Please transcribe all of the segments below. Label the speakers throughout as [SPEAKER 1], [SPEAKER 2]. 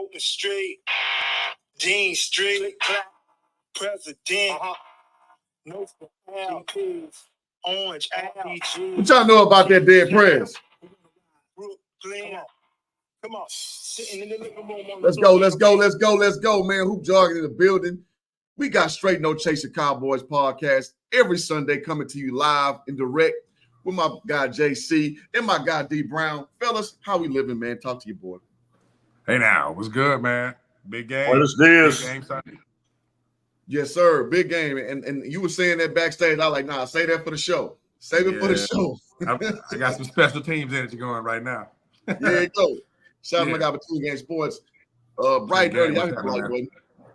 [SPEAKER 1] Open Street, Dean Street, President, no LPs, Orange, LPG.
[SPEAKER 2] What y'all know about that dead press?
[SPEAKER 1] Brooklyn. Come on. Sitting in the living room.
[SPEAKER 2] Let's go, man. Hoop Jargon in the building. We got Straight No Chaser Cowboys podcast every Sunday coming to you live and direct with my guy JC and my guy D Brown. Fellas, how we living, man? Talk to your boy.
[SPEAKER 3] Hey now, what's good, man? Big game.
[SPEAKER 4] What is this?
[SPEAKER 3] Big game Sunday.
[SPEAKER 2] Yes, sir. Big game. And you were saying that backstage. I was like, nah, say that for the show. Save it for the show.
[SPEAKER 3] I got some special teams energy going right now.
[SPEAKER 2] There you go. Shout out to my guy for 2 Game Sports. Bright and early. Y'all hit the right button.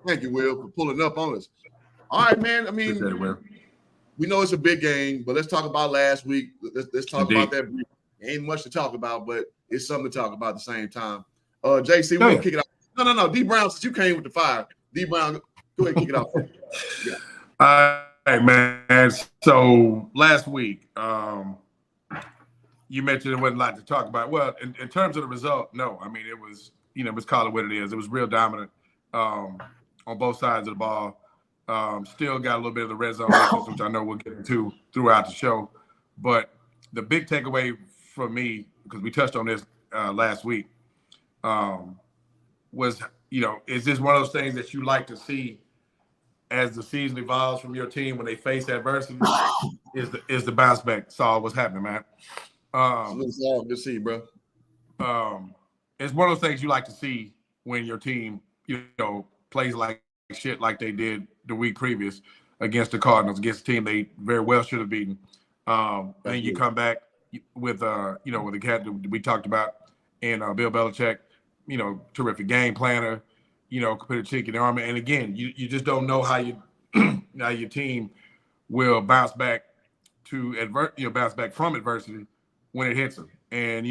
[SPEAKER 2] Thank you, Will, for pulling up on us. All right, man. I mean, we know it's a big game, but let's talk about last week. Let's talk about that. Ain't much to talk about, but it's something to talk about at the same time. JC, we're gonna kick it off. No. D Brown, since you came with the fire, D Brown, go ahead and kick it off. Yeah.
[SPEAKER 3] All right, man. So last week, you mentioned there wasn't a lot to talk about. Well, in terms of the result, no. I mean, it was, let's call it what it is. It was real dominant on both sides of the ball. Still got a little bit of the red zone issues, which I know we'll get into throughout the show. But the big takeaway from me, because we touched on this last week, was, is this one of those things that you like to see as the season evolves from your team when they face adversity? is the bounce back? Saw what's happening, man.
[SPEAKER 2] Good to see you, bro.
[SPEAKER 3] It's one of those things you like to see when your team, plays like shit like they did the week previous against the Cardinals, against a team they very well should have beaten. And you come back with, with the cat that we talked about and Bill Belichick, terrific game planner, put a chink in the armor. And again, you just don't know how how your team will bounce back bounce back from adversity when it hits them. And,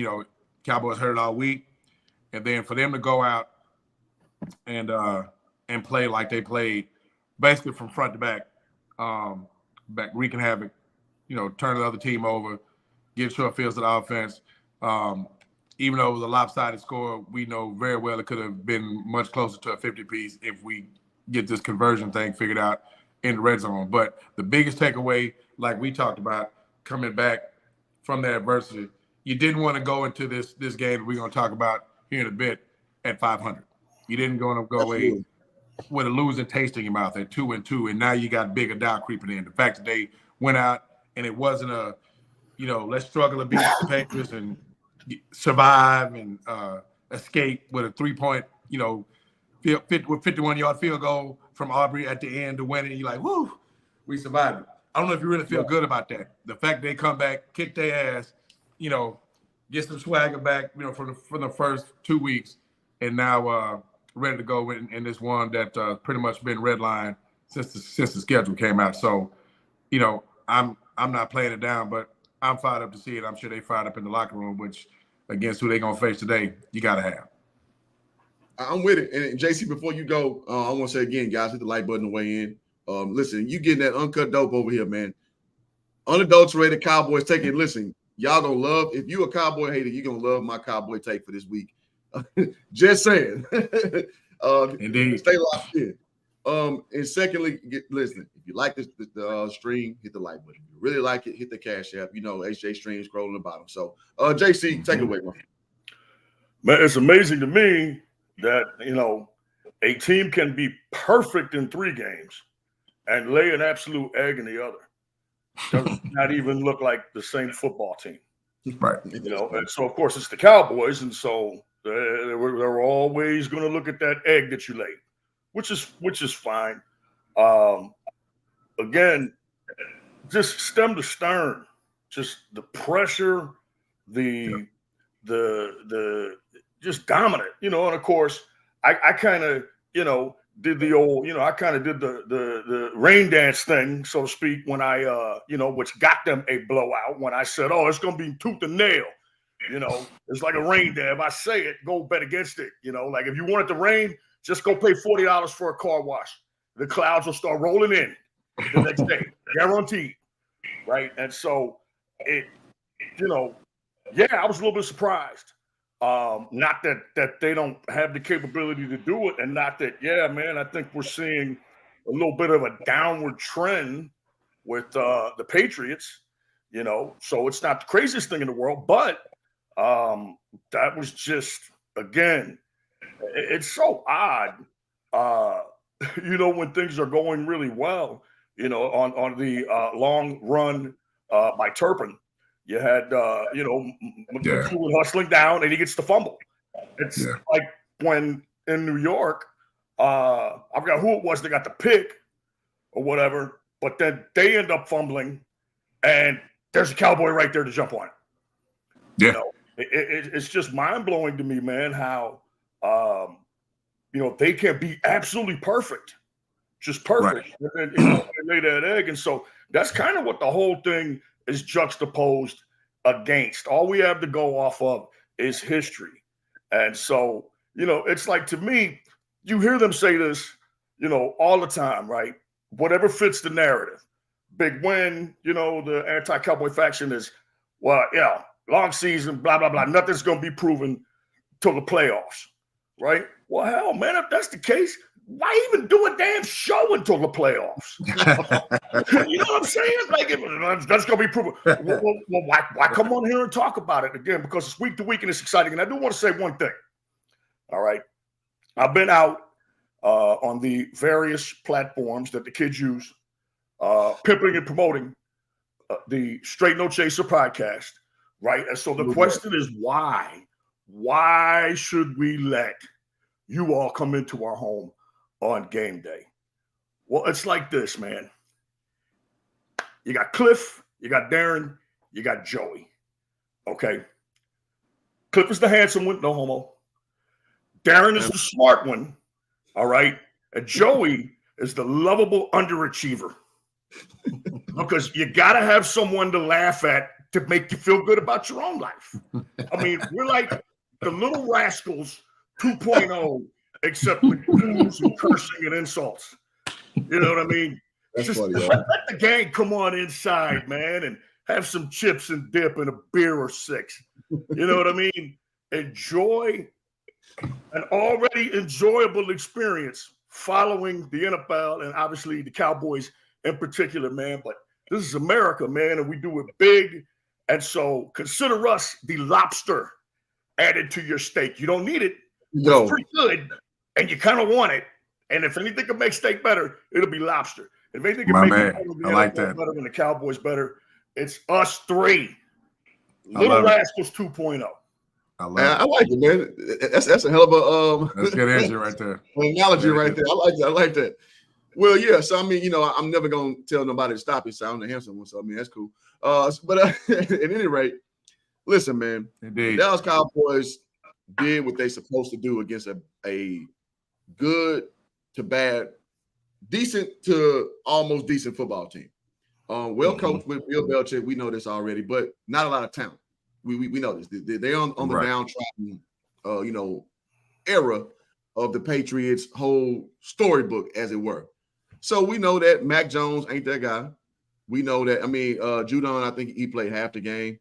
[SPEAKER 3] Cowboys heard it all week. And then for them to go out and play like they played, basically from front to back, wreaking havoc, turn the other team over, get short fields to the offense. Even though it was a lopsided score, we know very well it could have been much closer to a 50-piece if we get this conversion thing figured out in the red zone. But the biggest takeaway, like we talked about, coming back from that adversity, you didn't want to go into this game we're going to talk about here in a bit at 500. You didn't go away with a losing taste in your mouth at 2-2, and now you got bigger doubt creeping in. The fact that they went out and it wasn't a, let's struggle to beat the Patriots and survive and escape with a 3-point, with 51-yard field goal from Aubrey at the end to win it. You're like, whoo, we survived it. I don't know if you really feel good about that. The fact they come back, kick their ass, get some swagger back, from the first 2 weeks, and now ready to go in this one that pretty much been redlined since the schedule came out. So, I'm not playing it down, but I'm fired up to see it. I'm sure they fired up in the locker room, which against who they're gonna face today, you gotta have.
[SPEAKER 2] I'm with it. And JC, before you go, I want to say again, guys, hit the like button to weigh in. Listen, you getting that uncut dope over here, man. Unadulterated Cowboys take it. Listen, y'all gonna love. If you a Cowboy hater, you're gonna love my Cowboy take for this week. Just saying.
[SPEAKER 3] Indeed.
[SPEAKER 2] Stay locked in. And secondly, listen, if you like this stream, hit the like button. If you really like it, hit the Cash App. HJ Stream scrolling the bottom. So, JC, take it away, man.
[SPEAKER 4] Man, it's amazing to me that, a team can be perfect in 3 games and lay an absolute egg in the other. Does not even look like the same football team.
[SPEAKER 3] Right.
[SPEAKER 4] And so, of course, it's the Cowboys. And so they're always going to look at that egg that you laid, which is fine. Again, just stem to stern, just the pressure, the just dominant, and of course, I kind of, did the old, I kind of did the rain dance thing, so to speak, when I, which got them a blowout when I said, oh, it's going to be tooth and nail. It's like a rain dance. If I say it, go bet against it. Like if you want it to rain, just go pay $40 for a car wash. The clouds will start rolling in the next day, guaranteed. Right. And so I was a little bit surprised. Not that they don't have the capability to do it, and not that, yeah, man, I think we're seeing a little bit of a downward trend with the Patriots, so it's not the craziest thing in the world, but that was just, again, it's so odd, when things are going really well, on the long run by Turpin. You had, McCool hustling down, and he gets the fumble. It's like when in New York, I forgot who it was that got the pick or whatever, but then they end up fumbling, and there's a Cowboy right there to jump on it.
[SPEAKER 3] Yeah.
[SPEAKER 4] It's just mind-blowing to me, man, how, they can be absolutely perfect, just perfect, and they lay that egg. And so that's kind of what the whole thing is juxtaposed against. All we have to go off of is history. And so, it's like, to me, you hear them say this, all the time, right? Whatever fits the narrative. Big win, the anti-Cowboy faction is, well, long season, blah, blah, blah. Nothing's going to be proven till the playoffs, right? Well, hell, man, if that's the case, why even do a damn show until the playoffs? You know what I'm saying? Like, that's going to be proven. Well, why come on here and talk about it again? Because it's week to week and it's exciting. And I do want to say one thing. All right. I've been out on the various platforms that the kids use, pimping and promoting the Straight No Chaser podcast, right? And so the question is, why? Why should we let you all come into our home on game day? Well, it's like this, man. You got Cliff, you got Darren, you got Joey. Okay. Cliff is the handsome one, no homo. Darren is the smart one. All right. And Joey is the lovable underachiever. Because you got to have someone to laugh at to make you feel good about your own life. I mean, we're like the Little Rascals 2.0, except with booze and cursing and insults. You know what I mean?
[SPEAKER 2] That's
[SPEAKER 4] Just
[SPEAKER 2] funny,
[SPEAKER 4] let the gang come on inside, man, and have some chips and dip and a beer or six. You know what I mean? Enjoy an already enjoyable experience following the NFL and obviously the Cowboys in particular, man. But this is America, man, and we do it big. And so consider us the lobster added to your steak. You don't need it. It's pretty good, and you kind of want it. And if anything can make steak better, it'll be lobster. If anything can make
[SPEAKER 3] I like that.
[SPEAKER 4] better than the Cowboys better, it's us three. Little Rascals 2.0.
[SPEAKER 2] I like it, man. That's a hell of a
[SPEAKER 3] that's good answer right there.
[SPEAKER 2] Analogy right there. I like that. Well, yeah. So I mean, I'm never gonna tell nobody to stop it. So I'm the handsome one. So I mean, that's cool. But at any rate, listen, man.
[SPEAKER 3] Indeed.
[SPEAKER 2] The Dallas Cowboys did what they're supposed to do against a good to bad, decent to almost decent football team. Well coached with Bill Belichick. We know this already, but not a lot of talent. We know this. They're on the downtrodden, era of the Patriots' whole storybook, as it were. So we know that Mac Jones ain't that guy. We know that. I mean, Judon, I think he played half the game.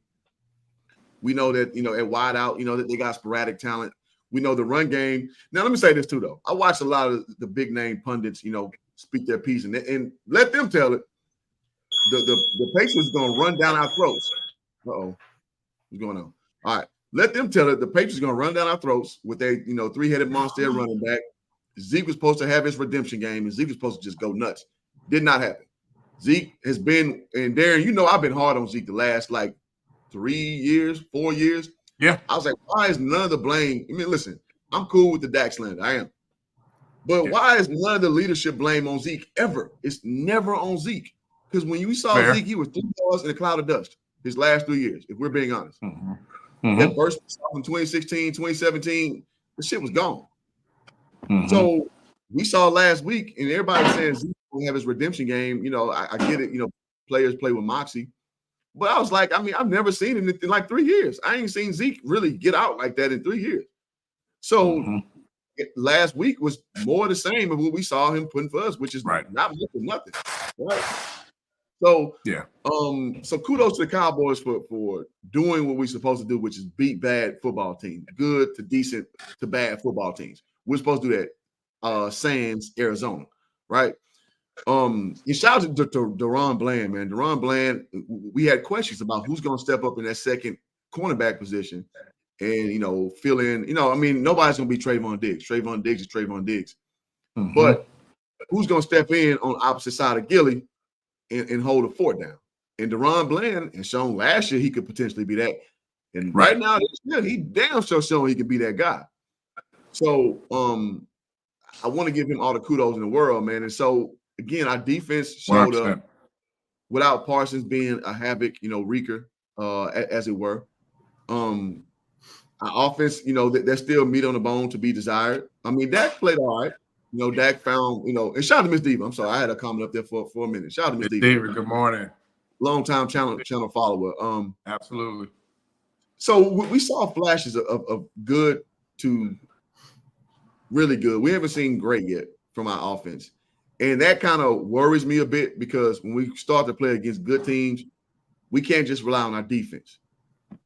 [SPEAKER 2] We know that, at wide out, that they got sporadic talent. We know the run game. Now, let me say this too, though. I watched a lot of the big name pundits, speak their piece and let them tell it. The Patriots are going to run down our throats. Uh-oh. What's going on? All right. Let them tell it. The Patriots are going to run down our throats with a, three-headed monster running back. Zeke was supposed to have his redemption game, and Zeke was supposed to just go nuts. Did not happen. Zeke has been, and Darren, I've been hard on Zeke the last, 4 years.
[SPEAKER 3] Yeah.
[SPEAKER 2] I was like, why is none of the blame? I mean, listen, I'm cool with the Dak slander. I am. But why is none of the leadership blame on Zeke ever? It's never on Zeke. Because when you saw Zeke, he was 3 stars in a cloud of dust his last 3 years, if we're being honest. That burst from 2016, 2017, the shit was gone. So we saw last week, and everybody saying Zeke will have his redemption game. I get it. Players play with moxie. But I was like, I mean, I've never seen it in 3 years. I ain't seen Zeke really get out like that in 3 years. So last week was more the same of what we saw him putting for us, which is not much of nothing. Right? So
[SPEAKER 3] yeah.
[SPEAKER 2] So kudos to the Cowboys for doing what we're supposed to do, which is beat bad football teams, good to decent to bad football teams. We're supposed to do that. Sans Arizona, right? And shout out to Deron Bland, man. Deron Bland, we had questions about who's going to step up in that second cornerback position and, fill in. I mean, nobody's going to be Trayvon Diggs. Trayvon Diggs is Trayvon Diggs.
[SPEAKER 3] Mm-hmm.
[SPEAKER 2] But who's going to step in on the opposite side of Gilly and hold the fort down? And Deron Bland has shown last year he could potentially be that. And right now, he damn sure showing he can be that guy. So I want to give him all the kudos in the world, man. And so, again, our defense showed
[SPEAKER 3] 100%.
[SPEAKER 2] up without Parsons being a havoc, wreaker, as it were. Our offense, there's still meat on the bone to be desired. I mean, Dak played all right. Dak found, and shout out to Miss Diva. I'm sorry, I had a comment up there for a minute. Shout out to Miss Diva.
[SPEAKER 3] Good morning.
[SPEAKER 2] Long time channel follower.
[SPEAKER 3] Absolutely.
[SPEAKER 2] So we saw flashes of good to really good. We haven't seen great yet from our offense. And that kind of worries me a bit because when we start to play against good teams, we can't just rely on our defense,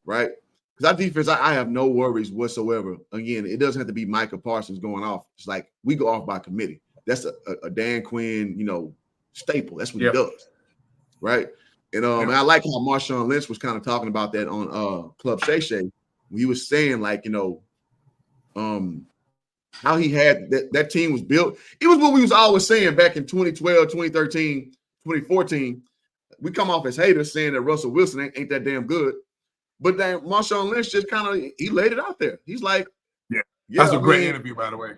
[SPEAKER 2] right? Because our defense, I have no worries whatsoever. Again, it doesn't have to be Micah Parsons going off. It's like we go off by committee. That's a Dan Quinn, staple. That's what he does, right? And and I like how Marshawn Lynch was kind of talking about that on Club Shay Shay. He was saying like, how he had that team was built. It was what we was always saying back in 2012, 2013, 2014. We come off as haters saying that Russell Wilson ain't that damn good. But then Marshawn Lynch just kind of he laid it out there. He's like,
[SPEAKER 3] that's a great interview, by the way.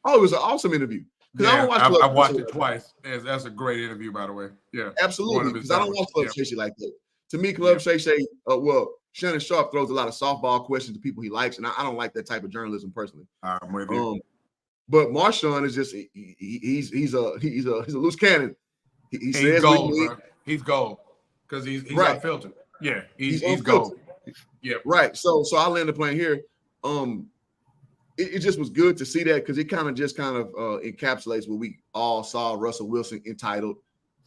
[SPEAKER 2] Oh, it was an awesome interview.
[SPEAKER 3] Yeah, I watched it twice. That's a great interview, by the way. Yeah,
[SPEAKER 2] absolutely. Because I don't watch Club Shay Shay like that. To me, Club Shay Shay, Shannon Sharp throws a lot of softball questions to people he likes, and I don't like that type of journalism personally.
[SPEAKER 3] I'm with you.
[SPEAKER 2] But Marshawn is just he's a loose cannon. He says
[SPEAKER 3] gold, bro. He's gold because he's
[SPEAKER 2] right.
[SPEAKER 3] unfiltered. Yeah, he's gold. Yeah,
[SPEAKER 2] right. So I landed the plane here. It just was good to see that because it kind of encapsulates what we all saw Russell Wilson entitled,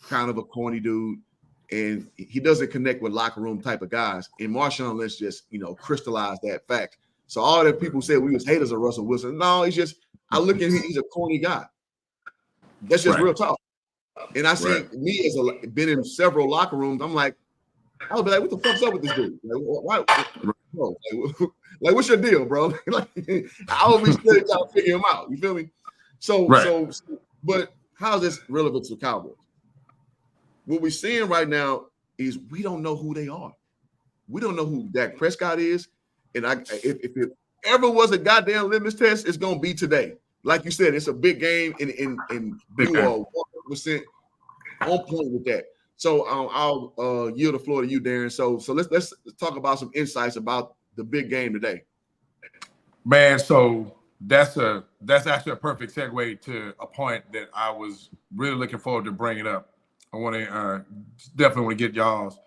[SPEAKER 2] kind of a corny dude. And he doesn't connect with locker room type of guys. And Marshawn Lynch just, crystallized that fact. So all that people said we was haters of Russell Wilson. No, I look at him, he's a corny guy. That's just real talk. And I see me as been in several locker rooms. I'm like, I'll be like, what the fuck's up with this dude? Like, why? Bro, like, what's your deal, bro? Like, I always still trying to figure him out. You feel me? So, but how's this relevant to the Cowboys? What we're seeing right now is we don't know who they are. We don't know who Dak Prescott is. And if it ever was a goddamn litmus test, it's gonna be today. Like you said, it's a big game, and you are 100% on point with that. So I'll yield the floor to you, Darren. So let's talk about some insights about the big game today.
[SPEAKER 3] Man, so that's actually a perfect segue to a point that I was really looking forward to bringing up. I want to definitely want to get y'all's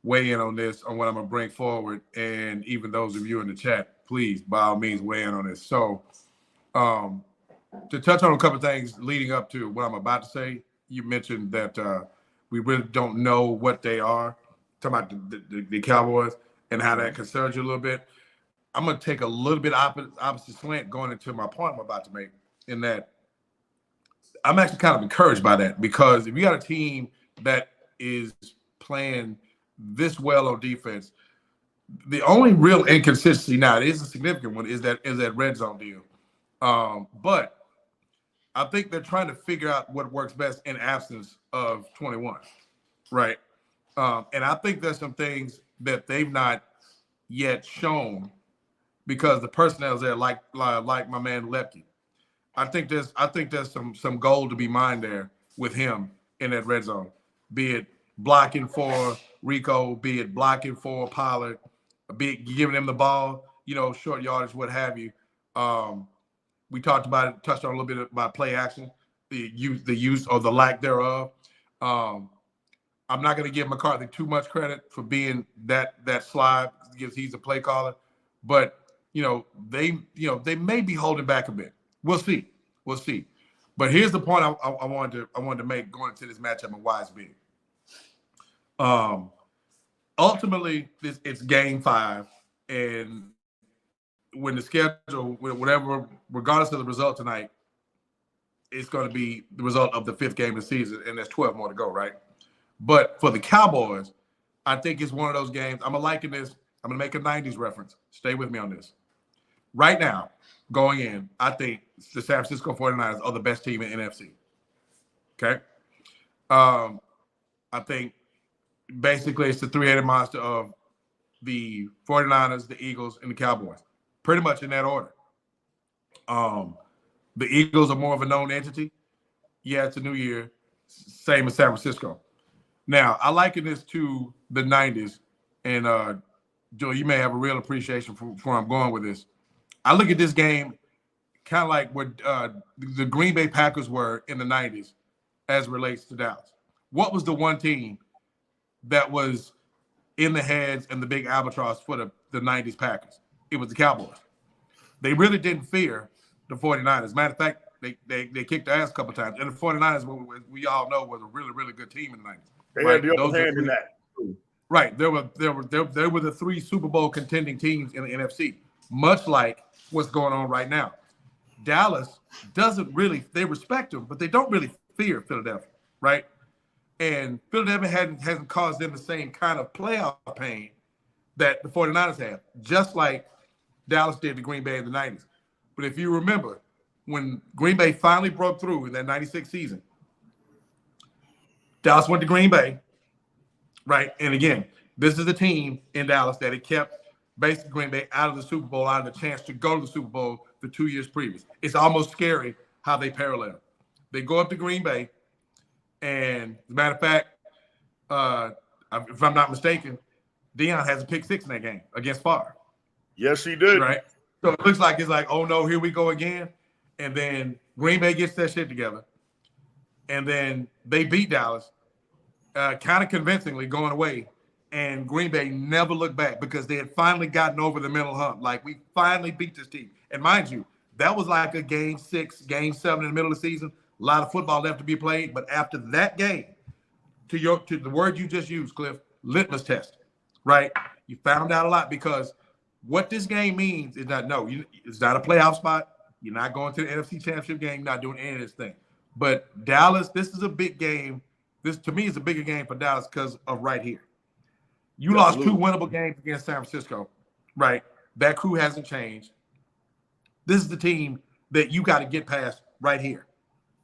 [SPEAKER 3] weigh in on this, on what I'm going to bring forward. And even those of you in the chat, please, by all means, weigh in on this. So to touch on a couple of things leading up to what I'm about to say, you mentioned that we really don't know what they are. Talking about the Cowboys and how that concerns you a little bit. I'm going to take a little bit opposite slant going into my point I'm about to make, in that I'm actually kind of encouraged by that, because if you got a team that is playing this well on defense, the only real inconsistency now, it is a significant one, is that red zone deal. But I think they're trying to figure out what works best in absence of 21, right? And I think there's some things that they've not yet shown because the personnel's there, like my man Lepke. I think there's some gold to be mined there with him in that red zone, be it blocking for Rico, be it blocking for Pollard, be it giving him the ball, short yardage, what have you. We touched on a little bit about play action, the use or the lack thereof. I'm not going to give McCarthy too much credit for being that slide because he's a play caller, but they may be holding back a bit. We'll see. But here's the point I wanted to make going into this matchup and why it's big. Ultimately, it's game 5, and when the schedule, whatever, regardless of the result tonight, it's going to be the result of the 5th game of the season, and there's 12 more to go, right? But for the Cowboys, I think it's one of those games. I'm going to liken this. I'm going to make a 90s reference. Stay with me on this. Right now, going in, I think the San Francisco 49ers are the best team in NFC. Okay? I think basically it's the three-headed monster of the 49ers, the Eagles, and the Cowboys. Pretty much in that order. The Eagles are more of a known entity. Yeah, it's a new year. Same as San Francisco. Now, I liken this to the 90s, and Joe, you may have a real appreciation for where I'm going with this. I look at this game kind of like what the Green Bay Packers were in the 90s as it relates to Dallas. What was the one team that was in the heads and the big albatross for the 90s Packers? It was the Cowboys. They really didn't fear the 49ers. Matter of fact, they kicked their ass a couple of times. And the 49ers, we all know, was a really, really good team in the 90s.
[SPEAKER 4] They had the upper hand in that.
[SPEAKER 3] Right. There were the 3 Super Bowl contending teams in the NFC, much like what's going on right now. Dallas doesn't really, they respect them, but they don't really fear Philadelphia, right? And Philadelphia hasn't caused them the same kind of playoff pain that the 49ers have, just like Dallas did to Green Bay in the 90s. But if you remember, when Green Bay finally broke through in that 96 season, Dallas went to Green Bay, right? And again, this is the team in Dallas that had kept basically Green Bay out of the Super Bowl, out of the chance to go to the Super Bowl the 2 years previous. It's almost scary how they parallel. They go up to Green Bay, and as a matter of fact, if I'm not mistaken, Deion has a pick 6 in that game against Favre.
[SPEAKER 4] Yes, he did.
[SPEAKER 3] Right? So it looks like it's like, oh no, here we go again. And then Green Bay gets that shit together. And then they beat Dallas kind of convincingly going away. And Green Bay never looked back because they had finally gotten over the mental hump. Like, we finally beat this team. And mind you, that was like a game 6, game 7 in the middle of the season. A lot of football left to be played. But after that game, to the word you just used, Cliff, litmus test, right? You found out a lot because what this game means is that, no, it's not a playoff spot. You're not going to the NFC Championship game, not doing any of this thing. But Dallas, this is a big game. This, to me, is a bigger game for Dallas because of right here. You lost 2 winnable games against San Francisco, right? That crew hasn't changed. This is the team that you got to get past right here.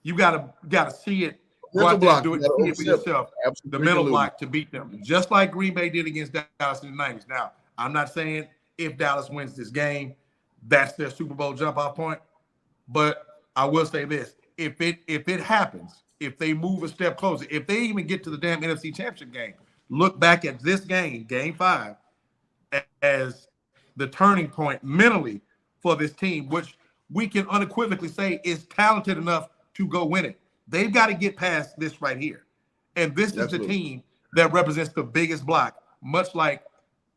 [SPEAKER 3] You got to see it. Go out there and do it, see it for yourself. The mental block to beat them, just like Green Bay did against Dallas in the 90s. Now, I'm not saying if Dallas wins this game, that's their Super Bowl jump-off point. But I will say this: if it happens, if they move a step closer, if they even get to the damn NFC Championship game, look back at this game, Game 5, as the turning point mentally for this team, which we can unequivocally say is talented enough to go win it. They've got to get past this right here. And this is the team that represents the biggest block, much like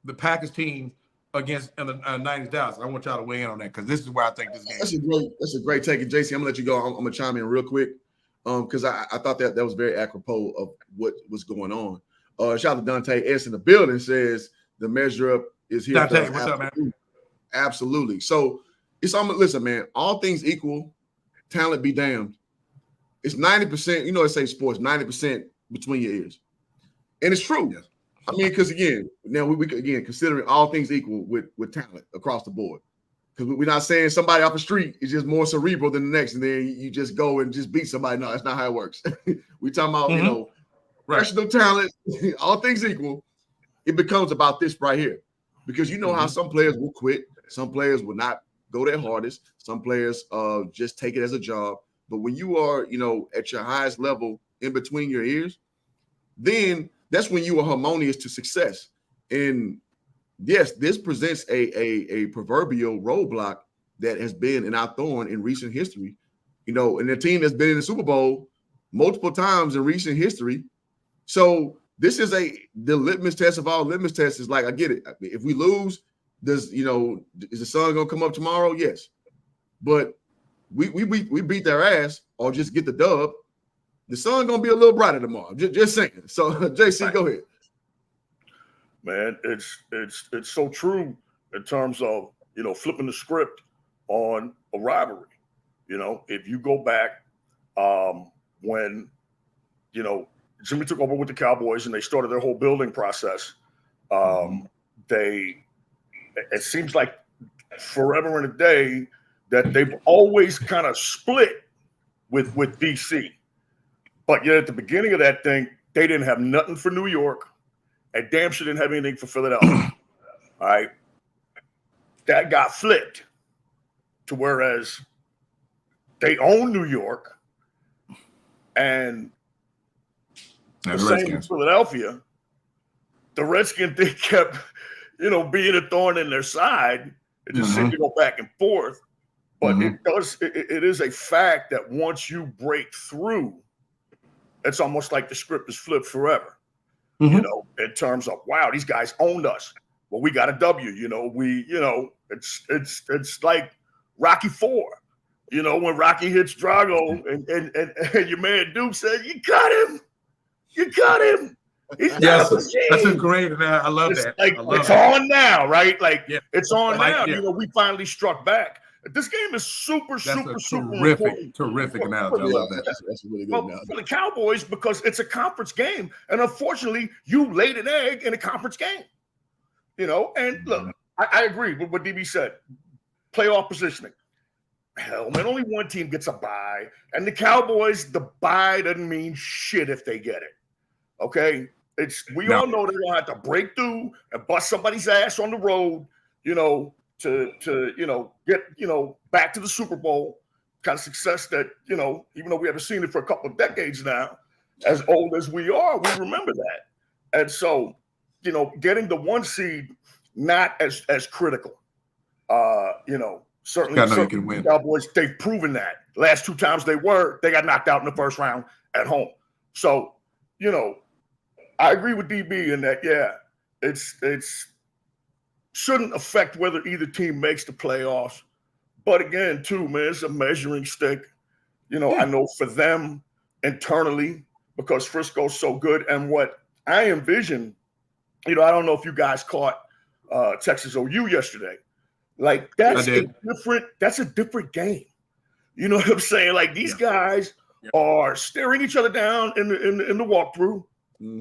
[SPEAKER 3] the Packers team against the 90s Dallas. I want y'all to weigh in on that because this is where I think this game.
[SPEAKER 2] That's a great take. And JC, I'm gonna let you go. I'm gonna chime in real quick because I thought that was very apropos of what was going on. Shout out to Dante S in the building, says the measure up is here.
[SPEAKER 3] Dante, what's up, man?
[SPEAKER 2] Absolutely. So it's almost, listen, man, all things equal, talent be damned. It's 90%, you know, it say sports, 90% between your ears. And it's true. Yes. I mean, because again, now we again considering all things equal with talent across the board. Because we're not saying somebody off the street is just more cerebral than the next, and then you just go and just beat somebody. No, that's not how it works. We're talking about, you know, professional talent, all things equal, it becomes about this right here. Because you know how some players will quit, some players will not go their hardest, some players just take it as a job. But when you are, you know, at your highest level in between your ears, then that's when you are harmonious to success. And yes, this presents a proverbial roadblock that has been in our thorn in recent history, you know, and the team that's been in the Super Bowl multiple times in recent history. So this is the litmus test of all litmus tests. Is like, I get it. If we lose, is the sun gonna come up tomorrow? Yes, but we beat their ass or just get the dub. The sun gonna be a little brighter tomorrow. Just saying. So JC, go ahead.
[SPEAKER 4] man, it's so true in terms of, flipping the script on a rivalry. If you go back when, Jimmy took over with the Cowboys and they started their whole building process, it seems like forever and a day that they've always kind of split with DC. But yet at the beginning of that thing, they didn't have nothing for New York and damn sure didn't have anything for Philadelphia. All right. That got flipped to whereas they own New York and the same in Philadelphia. The Redskins, they kept, being a thorn in their side. It just seemed to go back and forth. But it is a fact that once you break through, it's almost like the script is flipped forever. In terms of, wow, these guys owned us. Well, we got a W. It's like Rocky IV. When Rocky hits Drago and your man Duke said, "You got him. You got him."
[SPEAKER 3] Yes, that's a great. I love that.
[SPEAKER 4] Like, it's on now, right? Like, it's on now. We finally struck back. This game is super important.
[SPEAKER 3] Terrific analogy. I love that.
[SPEAKER 2] That's a really good analogy.
[SPEAKER 4] For the Cowboys, because it's a conference game, and unfortunately, you laid an egg in a conference game. And look, I agree with what DB said. Playoff positioning. Hell, man, only one team gets a bye, and the Cowboys, the bye doesn't mean shit if they get it. Okay, all know they're gonna have to break through and bust somebody's ass on the road, to get back to the Super Bowl kind of success that even though we haven't seen it for a couple of decades now, as old as we are, we remember that. And so, getting the 1 seed not as critical. Certainly
[SPEAKER 3] you can win.
[SPEAKER 4] Cowboys, they've proven that. Last 2 times they got knocked out in the first round at home. So, I agree with DB in that, it's shouldn't affect whether either team makes the playoffs. But again, too, man, it's a measuring stick. I know for them internally, because Frisco's so good, and what I envision, I don't know if you guys caught Texas OU yesterday. Like, that's a different game. You know what I'm saying? Like, these guys are staring each other down in the walkthrough.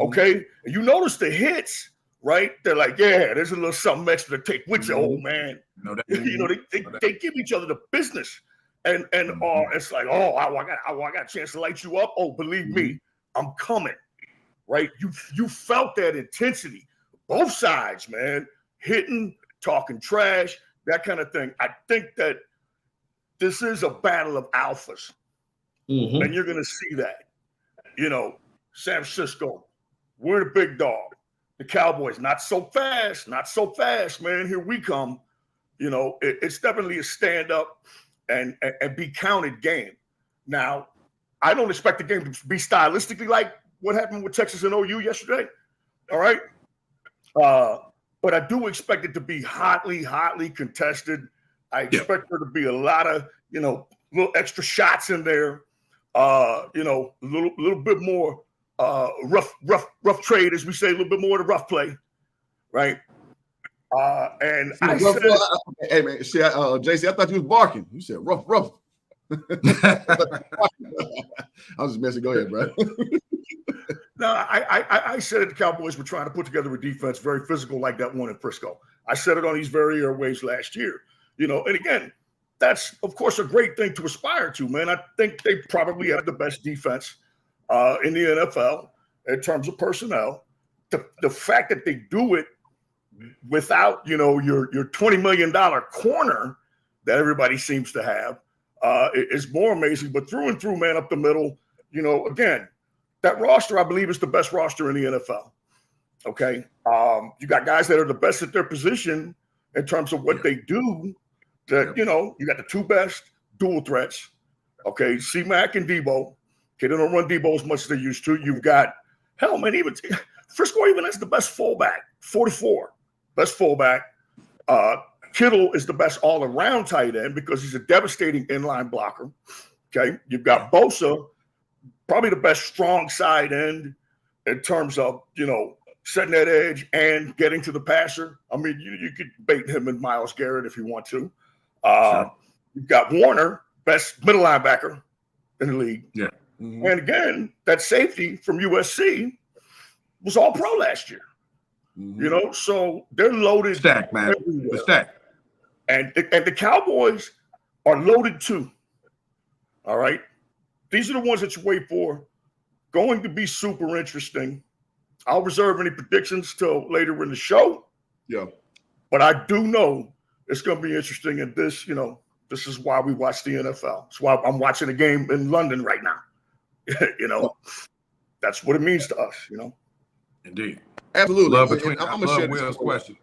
[SPEAKER 4] Okay, and you notice the hits, right? They're like, yeah, there's a little something extra to take with you, old man. They give each other the business, and it's like, I got a chance to light you up. Oh, believe me, I'm coming. Right? You felt that intensity, both sides, man, hitting, talking trash, that kind of thing. I think that this is a battle of alphas, and you're going to see that. San Francisco, we're the big dog. The Cowboys, not so fast, man. Here we come. It's definitely a stand up and be counted game. Now, I don't expect the game to be stylistically like what happened with Texas and OU yesterday. All right. But I do expect it to be hotly contested. I expect there to be a lot of, little extra shots in there. A little bit more rough trade, as we say, a little bit more of the rough play, right? And I said,
[SPEAKER 2] hey man, JC, I thought you was barking. You said rough. I was just messing. Go ahead, bro.
[SPEAKER 4] No, I said the Cowboys were trying to put together a defense very physical like that one in Frisco. I said it on these very airwaves last year. And again, that's of course a great thing to aspire to, man. I think they probably have the best defense in the NFL in terms of personnel. The fact that they do it without, your $20 million corner that everybody seems to have is more amazing. But through and through, man, up the middle, again, that roster, I believe, is the best roster in the NFL. Okay. You got guys that are the best at their position in terms of what they do. That, you got the 2 best dual threats. Okay. C-Mac and Debo. Okay. They don't run Debo as much as they used to. You've got, hell, man, even Frisco even has the best fullback, 44. Best fullback. Kittle is the best all-around tight end because he's a devastating inline blocker. Okay. You've got Bosa, probably the best strong side end in terms of, setting that edge and getting to the passer. I mean, you could bait him and Myles Garrett if you want to.
[SPEAKER 3] Sure.
[SPEAKER 4] You've got Warner, best middle linebacker in the league.
[SPEAKER 3] Yeah.
[SPEAKER 2] Mhm.
[SPEAKER 4] And again, that safety from USC was all pro last year.
[SPEAKER 2] Mhm.
[SPEAKER 4] You know, so they're loaded.
[SPEAKER 3] Stack, man.
[SPEAKER 4] everywhere.
[SPEAKER 3] The stack.
[SPEAKER 4] And the Cowboys are loaded too. All right. These are the ones that you wait for. Going to be super interesting. I'll reserve any predictions till later in the show.
[SPEAKER 2] Yeah.
[SPEAKER 4] But I do know it's going to be interesting. And this, you know, this is why we watch the NFL. It's why I'm watching a game in London right now. You know, that's what it means to us, you know.
[SPEAKER 3] Indeed.
[SPEAKER 2] Absolutely.
[SPEAKER 3] Love between.
[SPEAKER 2] I'm
[SPEAKER 3] I
[SPEAKER 2] gonna
[SPEAKER 3] love
[SPEAKER 2] share
[SPEAKER 3] Will's
[SPEAKER 2] this.
[SPEAKER 3] question.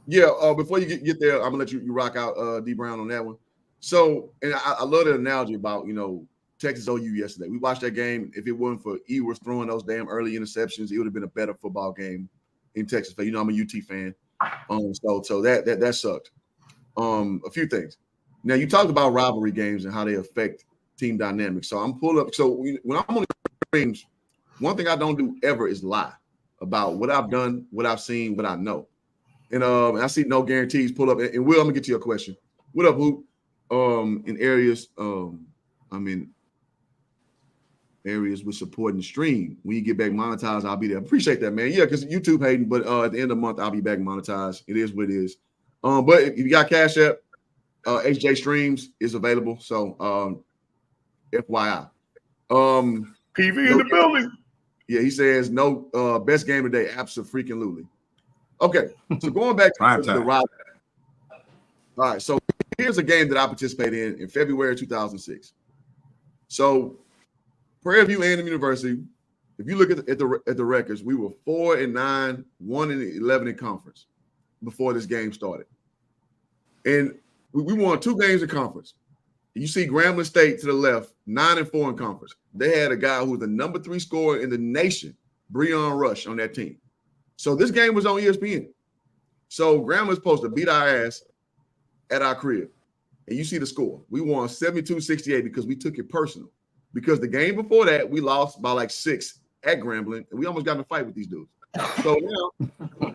[SPEAKER 2] Yeah, before you get there, I'm gonna let you rock out D Brown on that one. So, and I love the analogy about, you know, Texas OU yesterday. We watched that game. If it wasn't for Ewers throwing those damn early interceptions, it would have been a better football game in Texas. You know, I'm a UT fan. So that sucked. A few things. Now you talked about rivalry games and how they affect team dynamics. So I'm pulled up. So when I'm on the games, one thing I don't do ever is lie about what I've done, what I've seen, what I know. And I see no guarantees pull up. And Will, I'm gonna get to your question. What up, Hoop? In areas, I'm in areas with supporting the stream. When you get back monetized, I'll be there. Appreciate that, man. Yeah, because YouTube hating, but at the end of the month, I'll be back monetized. It is what it is. But if you got Cash App, HJ Streams is available. So FYI.
[SPEAKER 4] PV in the building.
[SPEAKER 2] Yeah, he says no best game today. Absolutely. Okay, so going back to the rivalry. All right, so here's a game that I participated in February 2006. So Prairie View A&M University, if you look at the records, we were 4-9, 1-11 in conference before this game started. And we won 2 games in conference. You see Grambling State to the left, 9-4 in conference. They had a guy who was the number 3 scorer in the nation, Breon Rush, on that team. So this game was on ESPN. So Grambling's supposed to beat our ass at our crib. And you see the score. We won 72-68 because we took it personal. Because the game before that, we lost by like 6 at Grambling, and we almost got in a fight with these dudes. So now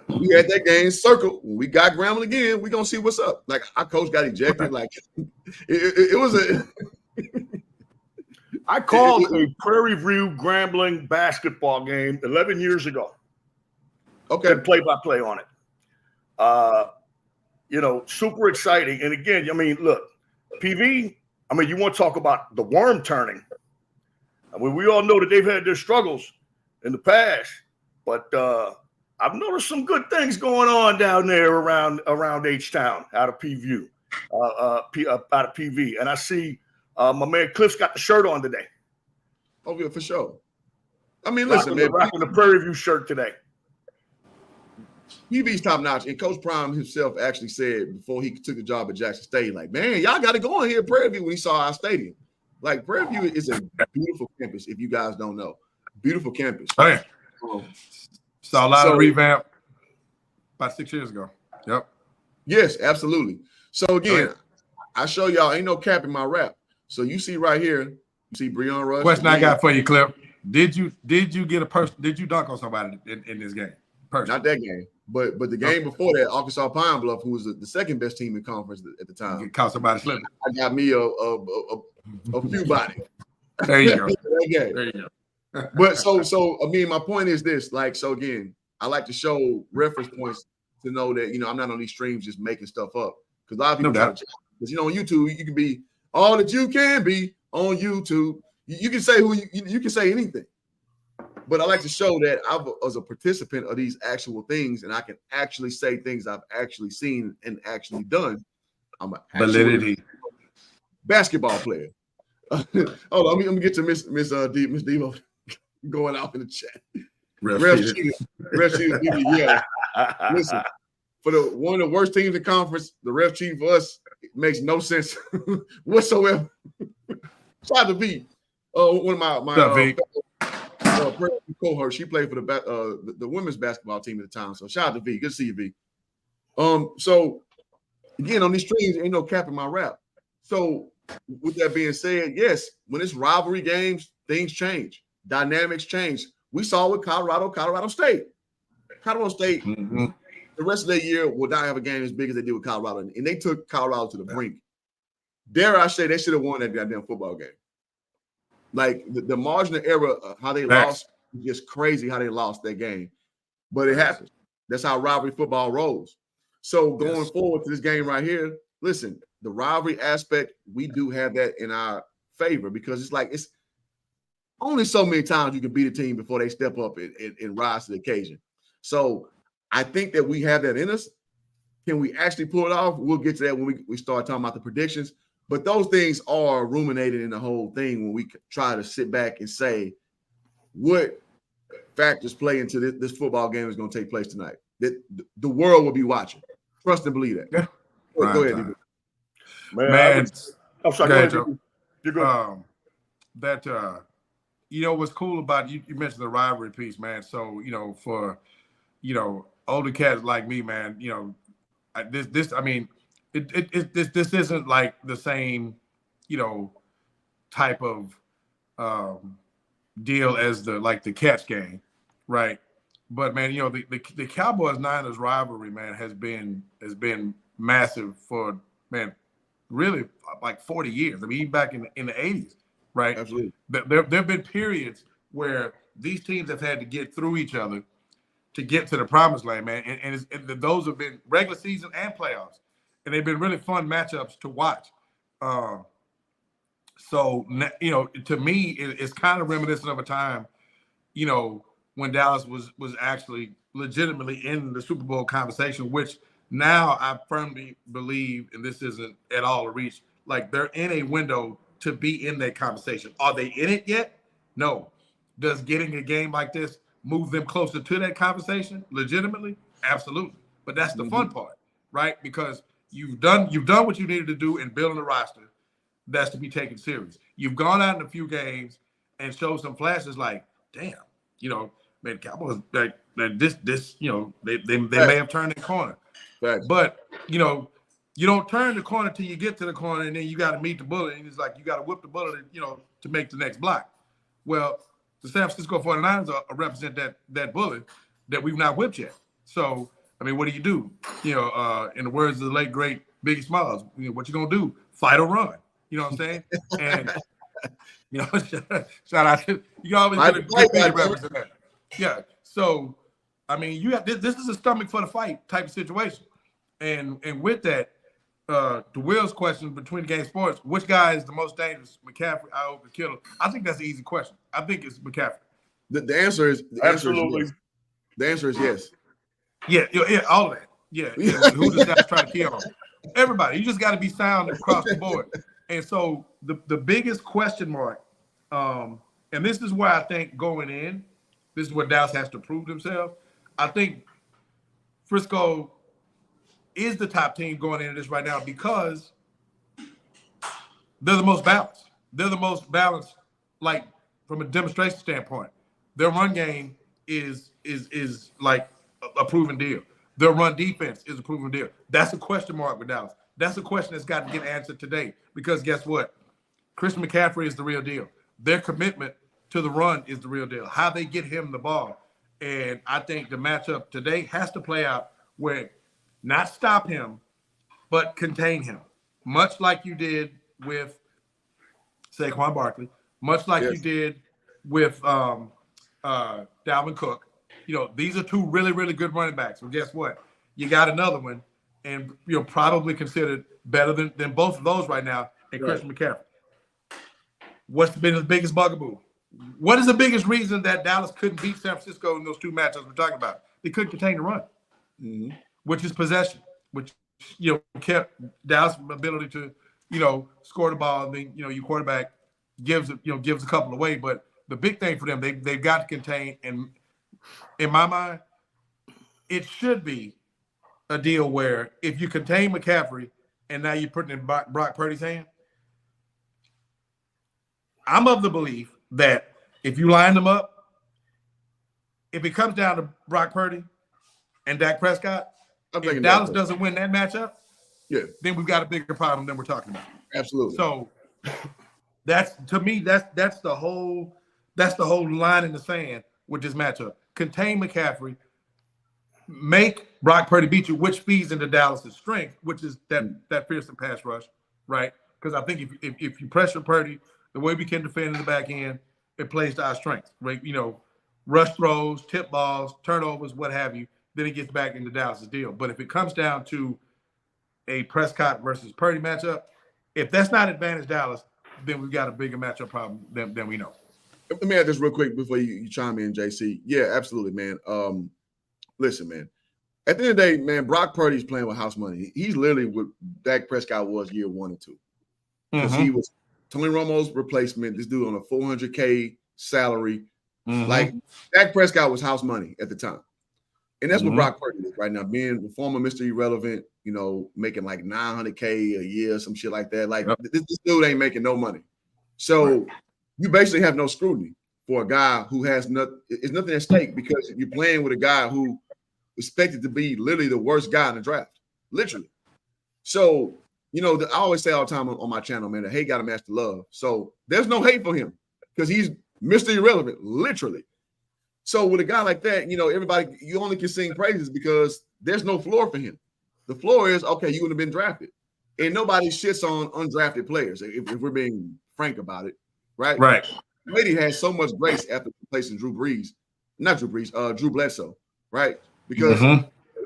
[SPEAKER 2] we had that game circled. When we got Grambling again, we're going to see what's up. Like, our coach got ejected. Like, it was a...
[SPEAKER 4] I called a Prairie View Grambling basketball game 11 years ago.
[SPEAKER 2] Okay.
[SPEAKER 4] Play-by-play on it. You know, super exciting. And again, I mean, look, PV, I mean, you want to talk about the worm turning. I mean, we all know that they've had their struggles in the past, but I've noticed some good things going on down there around H-Town out of PV. Out of PV. And I see my man Cliff's got the shirt on today.
[SPEAKER 2] Oh, yeah, for sure. I mean, listen, man.
[SPEAKER 4] Rocking the Prairie View shirt today.
[SPEAKER 2] PV's top notch, and Coach Prime himself actually said before he took the job at Jackson State, like, man, y'all got to go in here at Prairie View when he saw our stadium. Like, Prairie View is a beautiful campus, if you guys don't know. Beautiful campus.
[SPEAKER 3] Oh, yeah. Saw a lot of revamp about 6 years ago. Yep.
[SPEAKER 2] Yes, absolutely. So, again, I show y'all ain't no cap in my rap. So, you see right here, you see Breon Rush.
[SPEAKER 3] Question I got for you, Cliff. Did you get a person? Did you dunk on somebody in this game?
[SPEAKER 2] Not that game. But the game before that, Arkansas Pine Bluff, who was the second best team in conference at the time,
[SPEAKER 3] You caught somebody slipping.
[SPEAKER 2] I got me a few bodies.
[SPEAKER 3] There you go.
[SPEAKER 2] Okay.
[SPEAKER 3] There you go.
[SPEAKER 2] But so I mean, my point is this: like, so again, I like to show reference points to know that, you know, I'm not on these streams just making stuff up, because a lot of people because, you know, on YouTube you can be all that you can be on YouTube. You can say you can say anything. But I like to show that I was a participant of these actual things, and I can actually say things I've actually seen and actually done. I'm a
[SPEAKER 3] validity
[SPEAKER 2] basketball player. Hold on, let me get to Miss Devo going out in the chat. Ref cheated. Yeah. Listen, for one of the worst teams in conference, the ref cheating for us, it makes no sense whatsoever. Shout out to V. One of my cohort. She played for the women's basketball team at the time. So shout out to V. Good to see you, V. So again, on these streams, ain't no cap in my rap. So with that being said, yes, when it's rivalry games, things change, dynamics change. We saw with Colorado State. Colorado State,
[SPEAKER 3] Mm-hmm.
[SPEAKER 2] the rest of their year will not have a game as big as they did with Colorado, and they took Colorado to the brink. Dare I say they should have won that goddamn football game. Like the margin of error, how they lost, is just crazy how they lost that game. But it happens. That's how rivalry football rolls. So going forward to this game right here, listen, the rivalry aspect, we do have that in our favor because it's only so many times you can beat a team before they step up and rise to the occasion. So I think that we have that in us. Can we actually pull it off? We'll get to that when we start talking about the predictions. But those things are ruminated in the whole thing when we try to sit back and say what factors play into this football game is going to take place tonight. That the world will be watching. Trust and believe that.
[SPEAKER 3] Yeah.
[SPEAKER 2] Go ahead,
[SPEAKER 4] man. I'm sorry. Go ahead, Joe. You're good.
[SPEAKER 3] What's cool about you mentioned the rivalry piece, man. So, for, older cats like me, man, this isn't like the same, type of deal as the catch game, right? But man, the Cowboys Niners rivalry, man, has been massive for really like 40 years. I mean, even back in the 80s, right?
[SPEAKER 2] Absolutely.
[SPEAKER 3] There have been periods where these teams have had to get through each other to get to the promised land, man. And those have been regular season and playoffs, and they've been really fun matchups to watch. So to me, it's kind of reminiscent of a time, when Dallas was actually legitimately in the Super Bowl conversation, which now I firmly believe, and this isn't at all a reach, like they're in a window to be in that conversation. Are they in it yet? No. Does getting a game like this move them closer to that conversation legitimately? Absolutely. But that's the fun part, right? Because you've done what you needed to do in building a roster that's to be taken serious. You've gone out in a few games and showed some flashes like, damn, man, Cowboys like this, they may have turned the corner.
[SPEAKER 2] Right.
[SPEAKER 3] But you don't turn the corner till you get to the corner, and then you got to meet the bullet, and it's like you got to whip the bullet, to make the next block. Well, the San Francisco 49ers represent that bullet that we've not whipped yet. So, I mean, what do you do? In the words of the late great Biggie Smalls, what you gonna do? Fight or run? You know what I'm saying? And shout out to you. Always get a good represent that. Yeah. So, I mean, you have this is a stomach for the fight type of situation, and with that, to Will's question between the game sports, which guy is the most dangerous, McCaffrey, Iowa, Kittle? I think that's an easy question. I think it's McCaffrey.
[SPEAKER 2] The answer is
[SPEAKER 4] absolutely.
[SPEAKER 2] Yes. The answer is yes.
[SPEAKER 3] Yeah, all of that. Yeah. Who does that try to kill on? Everybody. You just got to be sound across the board. And so the biggest question mark, and this is where I think going in, this is where Dallas has to prove themselves. I think Frisco is the top team going into this right now because they're the most balanced. They're the most balanced, like from a demonstration standpoint. Their run game is like a proven deal. Their run defense is a proven deal. That's a question mark with Dallas. That's a question that's got to get answered today because guess what? Christian McCaffrey is the real deal. Their commitment to the run is the real deal. How they get him the ball. And I think the matchup today has to play out where not stop him, but contain him. Much like you did with Saquon Barkley, much like you did with Dalvin Cook. These are two really, really good running backs. Well, guess what? You got another one, and you're probably considered better than both of those right now, and Christian McCaffrey. What's been the biggest bugaboo? What is the biggest reason that Dallas couldn't beat San Francisco in those two matchups we're talking about? They couldn't contain the run, which is possession, which kept Dallas' ability to score the ball. And then your quarterback gives a couple away, but the big thing for them they've got to contain. And in my mind, it should be a deal where if you contain McCaffrey and now you're putting it in Brock Purdy's hand, I'm of the belief that if you line them up, if it comes down to Brock Purdy and Dak Prescott, if Dallas doesn't win that matchup, then we've got a bigger problem than we're talking about.
[SPEAKER 2] Absolutely.
[SPEAKER 3] So that's to me, that's the whole line in the sand with this matchup. Contain McCaffrey, make Brock Purdy beat you, which feeds into Dallas's strength, which is that fearsome pass rush, right? Because I think if you pressure Purdy the way we can defend in the back end, it plays to our strength, right? You know, rush throws, tip balls, turnovers, what have you. Then it gets back into Dallas's deal. But if it comes down to a Prescott versus Purdy matchup, if that's not advantage Dallas, then we've got a bigger matchup problem than we know.
[SPEAKER 2] Let me add this real quick before you chime in, JC. Yeah, absolutely, man. Listen, man. At the end of the day, man, Brock Purdy's playing with house money. He's literally what Dak Prescott was year 1 and 2. Because he was Tony Romo's replacement, this dude on a $400K salary. Like, Dak Prescott was house money at the time. And that's what Brock Purdy is right now, being the former Mr. Irrelevant, you know, making like $900K a year, some shit like that. Like, this dude ain't making no money. So you basically have no scrutiny for a guy who has nothing at stake, because you're playing with a guy who expected to be literally the worst guy in the draft, literally. So, you know, I always say all the time on my channel, man, the hate got to match the love. So there's no hate for him because he's Mr. Irrelevant, literally. So with a guy like that, you know, everybody, you only can sing praises because there's no floor for him. The floor is, okay, you would have been drafted. And nobody shits on undrafted players, if we're being frank about it, right?
[SPEAKER 3] Right.
[SPEAKER 2] Brady has so much grace after replacing Drew Bledsoe, right? Because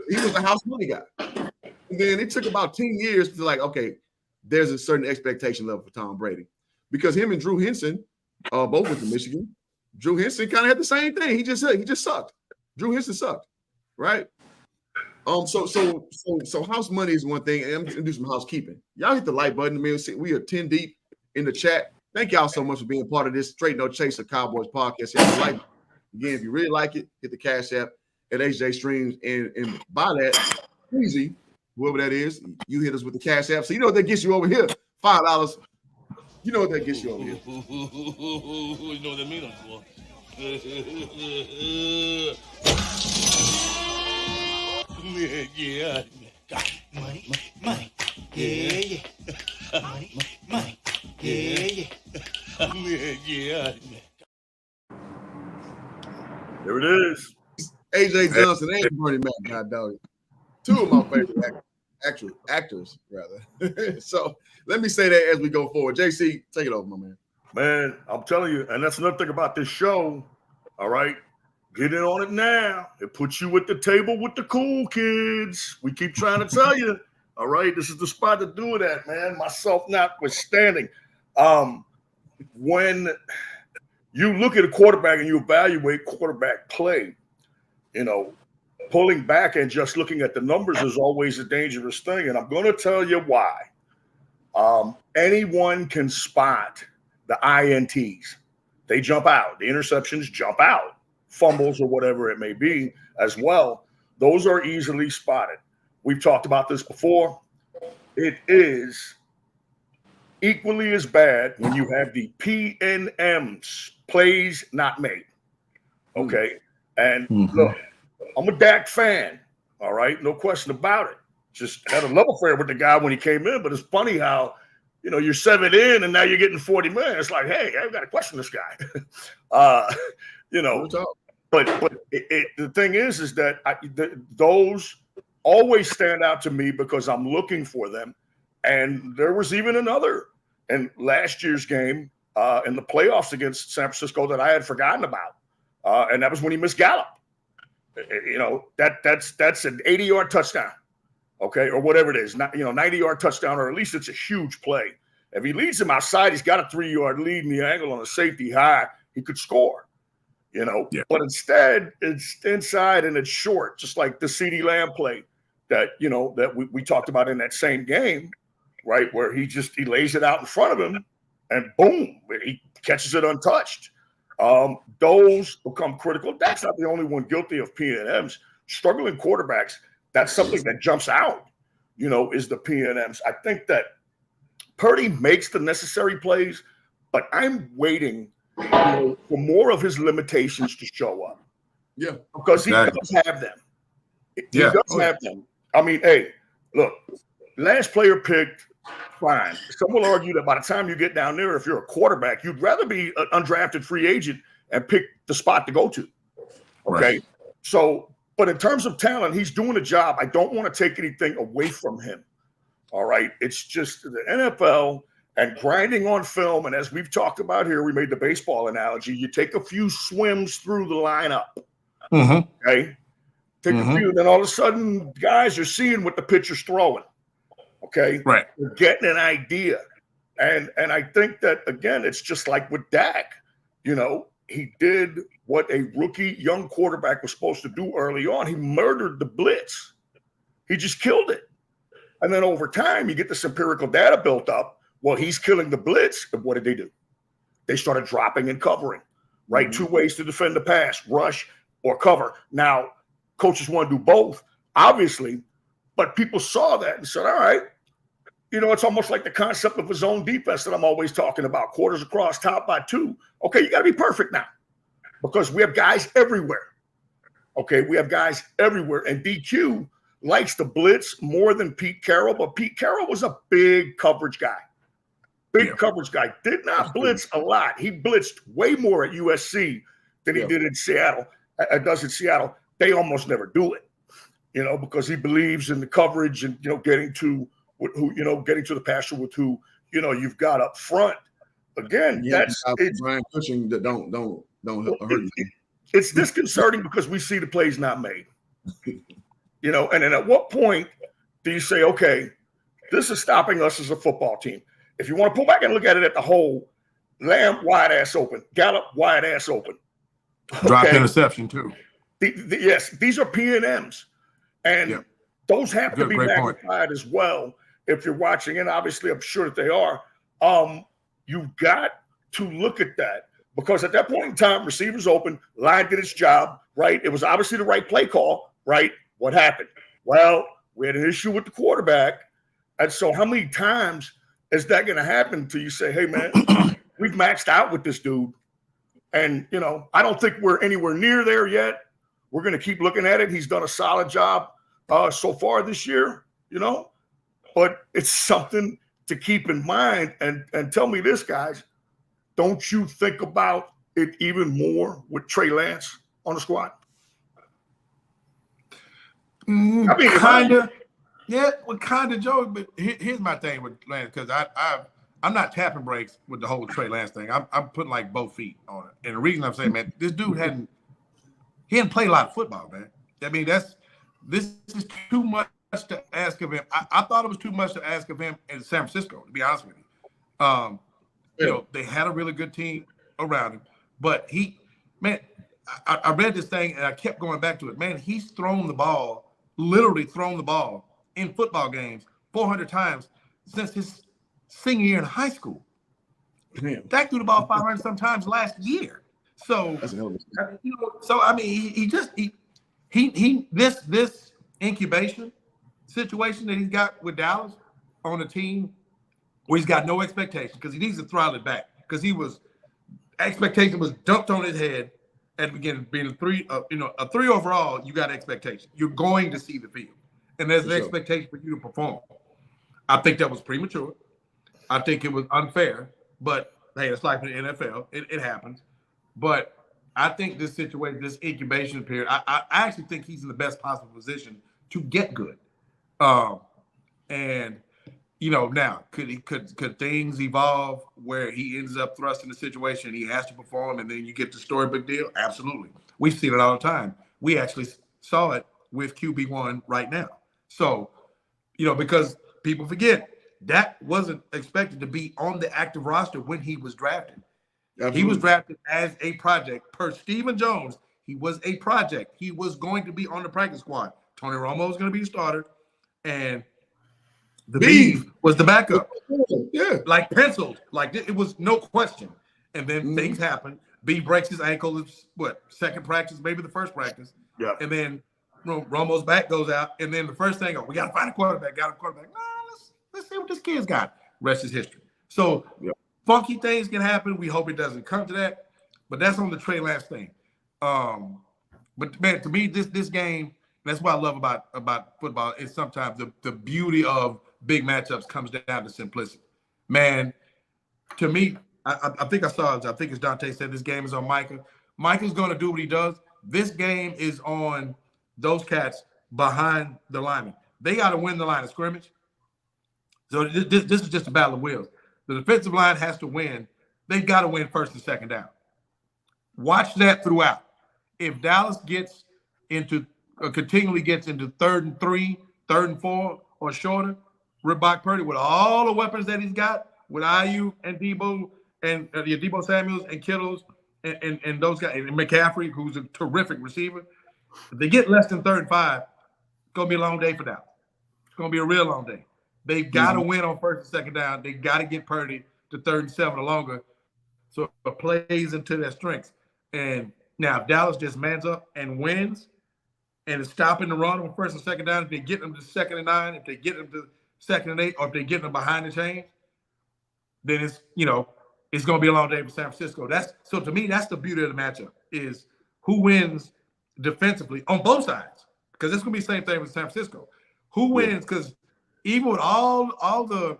[SPEAKER 2] he was a house money guy. And then it took about 10 years to like, okay, there's a certain expectation level for Tom Brady. Because him and Drew Henson both went to Michigan. Drew Henson kind of had the same thing. He just sucked. Drew Henson sucked, right? So house money is one thing, and I'm gonna do some housekeeping. Y'all hit the like button. We are 10 deep in the chat. Thank y'all so much for being part of this Straight No Chaser Cowboys podcast. Again, if you really like it, hit the Cash App at HJ Streams and buy that. Easy, whoever that is, you hit us with the Cash App. So you know what that gets you over here? $5. You know what that gets you over here.
[SPEAKER 1] You know what that means, boy. Yeah. Money. Yeah. Money. Yeah.
[SPEAKER 4] There it is.
[SPEAKER 2] AJ Johnson and Bernie Mac, God dog. Two of my favorite actors, rather. So let me say that as we go forward. JC, take it over, my man.
[SPEAKER 4] Man, I'm telling you, and that's another thing about this show. All right, get in on it now. It puts you at the table with the cool kids. We keep trying to tell you. All right, this is the spot to do it at, man. Myself notwithstanding. When you look at a quarterback and you evaluate quarterback play, you know, pulling back and just looking at the numbers is always a dangerous thing. And I'm going to tell you why. Anyone can spot the INTs. They jump out. The interceptions jump out. Fumbles or whatever it may be as well. Those are easily spotted. We've talked about this before. It is equally as bad when you have the PNMs, plays not made. Okay. And look, I'm a Dak fan. All right. No question about it. Just had a love affair with the guy when he came in. But it's funny how, you know, you're 7 in and now you're getting 40 million. It's like, hey, I've got to question this guy. You know, but the thing is that those always stand out to me because I'm looking for them. And there was even another in last year's game in the playoffs against San Francisco that I had forgotten about. And that was when he missed Gallup. You know, that's an 80-yard touchdown. Okay, or whatever it is, 90-yard touchdown, or at least it's a huge play. If he leads him outside, he's got a 3-yard lead in the angle on a safety high. He could score, you know. Yeah. But instead, it's inside and it's short, just like the CeeDee Lamb play that we talked about in that same game, right? Where he lays it out in front of him, and boom, he catches it untouched. Those become critical. That's not the only one guilty of PNMs. Struggling quarterbacks. That's something that jumps out, is the PNMs. I think that Purdy makes the necessary plays, but I'm waiting for more of his limitations to show up.
[SPEAKER 2] Yeah.
[SPEAKER 4] Because he does have them. He does have them. I mean, hey, look, last player picked, fine. Some will argue that by the time you get down there, if you're a quarterback, you'd rather be an undrafted free agent and pick the spot to go to. Okay. Right. So, But in terms of talent, he's doing a job. I don't want to take anything away from him. All right. It's just the NFL and grinding on film. And as we've talked about here, we made the baseball analogy. You take a few swims through the lineup. Okay. Take a few, and then all of a sudden, guys are seeing what the pitcher's throwing. Okay.
[SPEAKER 3] Right.
[SPEAKER 4] They're getting an idea. And I think that, again, it's just like with Dak. You know, he did what a rookie young quarterback was supposed to do early on. He murdered the blitz. He just killed it. And then over time, you get this empirical data built up. Well, he's killing the blitz. And what did they do? They started dropping and covering, right? Two ways to defend the pass, rush or cover. Now, coaches want to do both, obviously, but people saw that and said, all right, you know, it's almost like the concept of a zone defense that I'm always talking about, quarters across, top by two. Okay, you got to be perfect now because we have guys everywhere. Okay, we have guys everywhere. And DQ likes the blitz more than Pete Carroll, but Pete Carroll was a big coverage guy. Coverage guy. Did not blitz a lot. He blitzed way more at USC than he did in Seattle. Does in Seattle. They almost never do it, you know, because he believes in the coverage and, you know, getting to the passer with who, you know, you've got up front. Again, that's
[SPEAKER 2] Brian Cushing that don't hurt you.
[SPEAKER 4] It's disconcerting because we see the plays not made. You know, and then at what point do you say, okay, this is stopping us as a football team? If you want to pull back and look at it at the whole, Lamb wide ass open, Gallup wide ass open.
[SPEAKER 3] Drop interception too.
[SPEAKER 4] Yes, these are PNMs. And those have to be magnified as well if you're watching. And obviously, I'm sure that they are. You've got to look at that because at that point in time, receivers open, line did its job, right? It was obviously the right play call, right? What happened? Well, we had an issue with the quarterback. And so how many times is that going to happen until you say, hey, man, we've maxed out with this dude. And, you know, I don't think we're anywhere near there yet. We're going to keep looking at it. He's done a solid job so far this year, you know, but it's something to keep in mind. And tell me this, guys, don't you think about it even more with Trey Lance on the squad?
[SPEAKER 3] I mean, kind of. Yeah, well, kind of, Joe. But here's my thing with Lance, because I'm not tapping brakes with the whole Trey Lance thing. I'm putting like both feet on it. And the reason I'm saying, man, this dude hadn't played a lot of football, man. I mean, this is too much to ask of him. I thought it was too much to ask of him in San Francisco, to be honest with you. You know, they had a really good team around him, but I read this thing and I kept going back to it. Man, he's literally thrown the ball in football games 400 times since his senior year in high school.
[SPEAKER 2] Damn.
[SPEAKER 3] Dak threw the ball 500 sometimes last year. So, you know, so I mean, this incubation situation that he's got with Dallas on a team where he's got no expectation because he needs to throttle it back because expectation was dumped on his head at the beginning. Being a three overall, you got expectation. You're going to see the field, and there's an expectation for you to perform. I think that was premature. I think it was unfair, but hey, it's like the NFL. It happens. But I think this situation, this incubation period, I actually think he's in the best possible position to get good. And you know, now could things evolve where he ends up thrust in the situation and he has to perform, and then you get the storybook deal? Absolutely, we've seen it all the time. We actually saw it with QB1 right now. So, you know, because people forget that wasn't expected to be on the active roster when he was drafted. Absolutely. He was drafted as a project. Per Stephen Jones, he was a project. He was going to be on the practice squad. Tony Romo was going to be the starter, and the Beef was the backup.
[SPEAKER 2] Yeah.
[SPEAKER 3] Like penciled. Like it was no question. And then things happen. B breaks his ankle. It's second practice, maybe the first practice.
[SPEAKER 4] Yeah.
[SPEAKER 3] And then Romo's back goes out. And then the first thing, we got to find a quarterback. Let's see what this kid's got. Rest is history. So funky things can happen. We hope it doesn't come to that. But that's on the Trey Lance thing. But man, to me, this game, that's what I love about football is sometimes the beauty of big matchups comes down to simplicity. Man, to me, I think it's Dante said this game is on Micah. Micah's going to do what he does. This game is on those cats behind the linemen. They got to win the line of scrimmage. So this is just a battle of wills. The defensive line has to win. They've got to win first and second down. Watch that throughout. If Dallas gets into continually gets into 3rd and 3, 3rd and 4 or shorter, Brock Purdy with all the weapons that he's got with IU and Debo and Debo Samuels and Kittles and those guys and McCaffrey, who's a terrific receiver. If they get less than 3rd and 5, it's gonna be a long day for Dallas. It's gonna be a real long day. They've got to win on 1st and second down. They got to get Purdy to 3rd and 7 or longer, so it plays into their strengths. And now, if Dallas just mans up and wins, and is stopping the run on 1st and second down, if they get them to 2nd and 9, if they get them to 2nd and 8, or if they get them behind the chains, then it's going to be a long day for San Francisco. So to me, that's the beauty of the matchup is who wins defensively on both sides, because it's going to be the same thing with San Francisco. Who wins? Because even with all the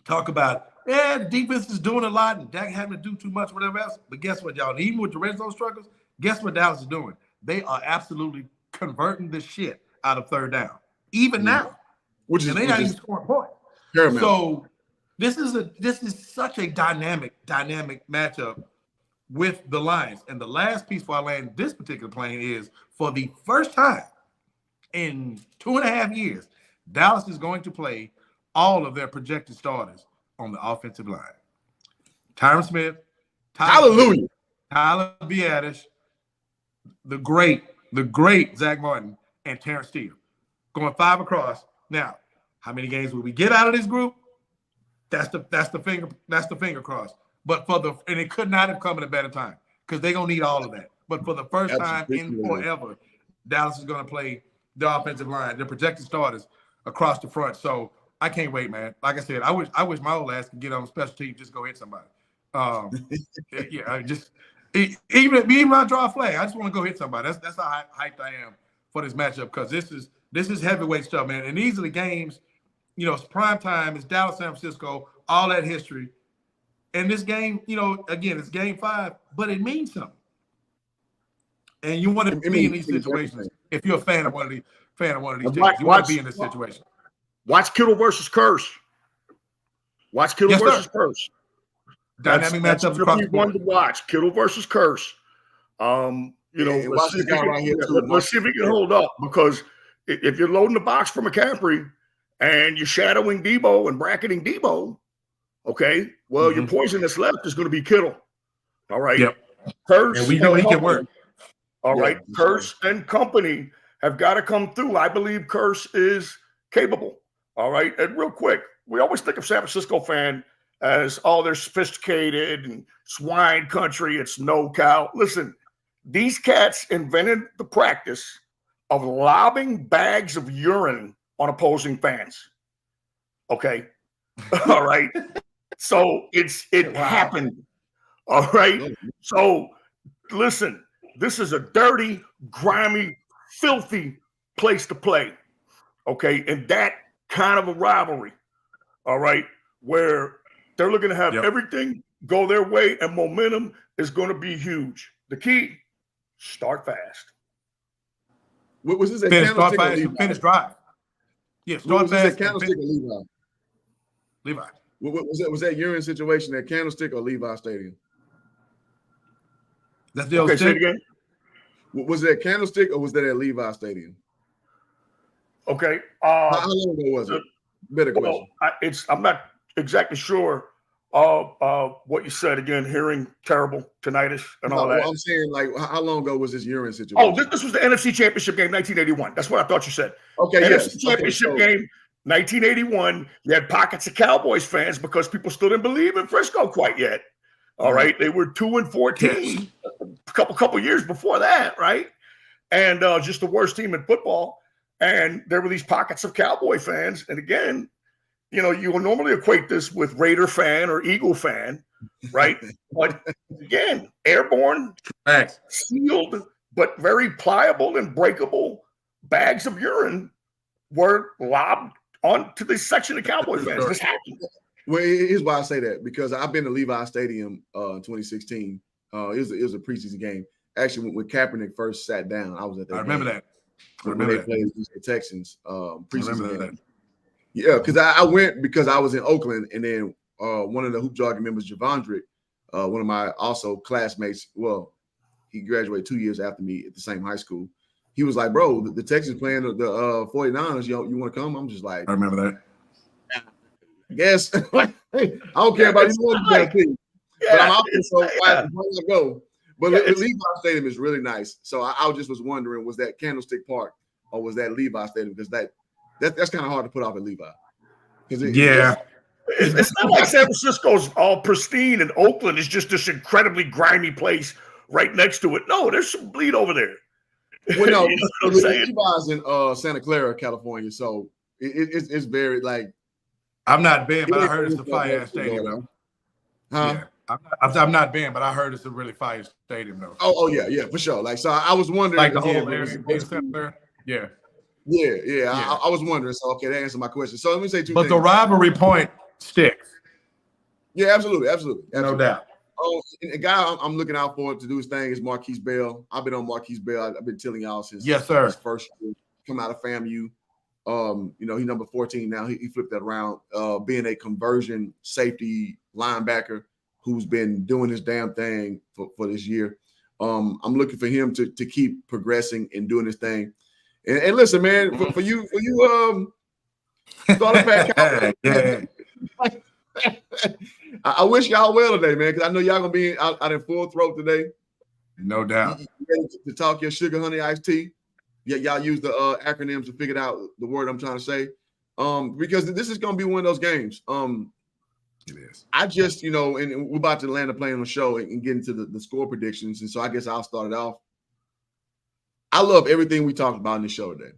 [SPEAKER 3] talk about, the defense is doing a lot and Dak having to do too much, whatever else. But guess what, y'all? Even with the red zone struggles, guess what Dallas is doing? They are absolutely converting the shit out of 3rd down, even now. And they not even scoring points. So this is such a dynamic matchup with the Lions. And the last piece for I land this particular plane is, for the first time in 2.5 years, Dallas is going to play all of their projected starters on the offensive line. Tyron Smith,
[SPEAKER 2] hallelujah,
[SPEAKER 3] Tyler Biadasz, the great Zach Martin, and Terrence Steele, going 5 across. Now, how many games will we get out of this group? That's the finger cross. But and it could not have come at a better time, because they're gonna need all of that. But for the first time in forever, Dallas is gonna play the offensive line, their projected starters across the front. So I can't wait, man. Like I said, I wish my old ass could get on a special team, just go hit somebody. Even when I draw a flag, I just want to go hit somebody. That's how hyped I am for this matchup, because this is heavyweight stuff, man. And these are the games, it's prime time, it's Dallas, San Francisco, all that history. And this game, again, it's game 5, but it means something. And you want to be in these situations if you're a fan of one of these teams. You want to be in this situation.
[SPEAKER 4] Watch Kittle versus Curse. Watch Kittle versus Curse.
[SPEAKER 3] Dynamic matchups across the board.
[SPEAKER 4] One to watch. Kittle versus Curse. Let's see if he can hold up, because if you're loading the box for McCaffrey and you're shadowing Debo and bracketing Debo, okay, well, your poison that's left is going to be Kittle. All right.
[SPEAKER 3] Yep.
[SPEAKER 4] Curse,
[SPEAKER 3] and we know he can work.
[SPEAKER 4] All right. Curse and company have got to come through. I believe Curse is capable. All right. And real quick, we always think of San Francisco fan as, they're sophisticated and swine country. It's no cow. Listen, these cats invented the practice of lobbing bags of urine on opposing fans. Okay. All right. So it happened. All right. So listen, this is a dirty, grimy, filthy place to play. Okay. And that kind of a rivalry. All right. Where they're looking to have everything go their way, and momentum is going to be huge. The key, start fast.
[SPEAKER 2] What was this?
[SPEAKER 3] Start fast and finish drive. Yeah, start fast.
[SPEAKER 2] Candlestick or Levi?
[SPEAKER 3] Levi.
[SPEAKER 2] Was that urine situation at Candlestick or Levi Stadium?
[SPEAKER 3] That's the old
[SPEAKER 4] say it again.
[SPEAKER 2] Was it at Candlestick or was that at Levi Stadium?
[SPEAKER 4] Okay.
[SPEAKER 2] How long ago was it? Better question.
[SPEAKER 4] I'm not exactly sure of what you said. Again, hearing terrible tinnitus and all that.
[SPEAKER 2] I'm saying, how long ago was this urine situation?
[SPEAKER 4] Oh, this was the NFC Championship game, 1981. That's what I thought you said.
[SPEAKER 2] Okay,
[SPEAKER 4] NFC Championship game, 1981. You had pockets of Cowboys fans because people still didn't believe in Frisco quite yet. All right, they were 2-14 a couple years before that, right? And just the worst team in football. And there were these pockets of Cowboy fans. And again, you will normally equate this with Raider fan or Eagle fan, right? But again, airborne, sealed, but very pliable and breakable bags of urine were lobbed onto this section of Cowboy fans. This happened.
[SPEAKER 2] Well, here's why I say that, because I've been to Levi Stadium in 2016. It was a preseason game. Actually, when Kaepernick first sat down, I was at that.
[SPEAKER 3] I remember that.
[SPEAKER 2] when they played the Texans preseason game.
[SPEAKER 3] that.
[SPEAKER 2] Yeah, because I went because I was in Oakland, and then one of the Hoop Jargon members, Javondrick, one of my also classmates, well, he graduated 2 years after me at the same high school. He was like, bro, the Texans playing the 49ers, you want to come? I'm just like,
[SPEAKER 3] I remember that.
[SPEAKER 2] I guess. I don't care about either team. But I'm out there, so why go? But Levi Stadium is really nice. So I just was wondering, was that Candlestick Park or was that Levi Stadium? Because that's kind of hard to put off at Levi.
[SPEAKER 4] It's not like San Francisco's all pristine and Oakland is just this incredibly grimy place right next to it. No, there's some bleed over there.
[SPEAKER 2] Well, no, Levi's in Santa Clara, California, so it's very like.
[SPEAKER 3] I'm not banned, but I heard it's a fire stadium.
[SPEAKER 2] Huh?
[SPEAKER 3] Yeah. I'm not banned, but I heard it's a really fire stadium though.
[SPEAKER 2] Oh yeah, for sure. Like, so I was wondering,
[SPEAKER 3] like the whole area. Yeah.
[SPEAKER 2] I was wondering. So okay, that answered my question. So let me say two things.
[SPEAKER 3] But the rivalry point sticks.
[SPEAKER 2] Yeah, absolutely.
[SPEAKER 3] No doubt.
[SPEAKER 2] Oh, a guy I'm looking out for to do his thing is Marquise Bell. I've been on Marquise Bell. I've been telling y'all since his first year. Come out of FAMU. He's number 14 now. He flipped that around. Being a conversion safety linebacker who's been doing his damn thing for this year. I'm looking for him to keep progressing and doing his thing. And listen, man, for you, I wish y'all well today, man, because I know y'all gonna be out in full throat today.
[SPEAKER 3] No doubt.
[SPEAKER 2] You ready to talk your sugar honey iced tea? Yeah, y'all use the acronyms to figure out the word I'm trying to say. Because this is gonna be one of those games.
[SPEAKER 3] It is.
[SPEAKER 2] I just, and we're about to land a plane on the show and get into the score predictions. And so I guess I'll start it off. I love everything we talked about in the show today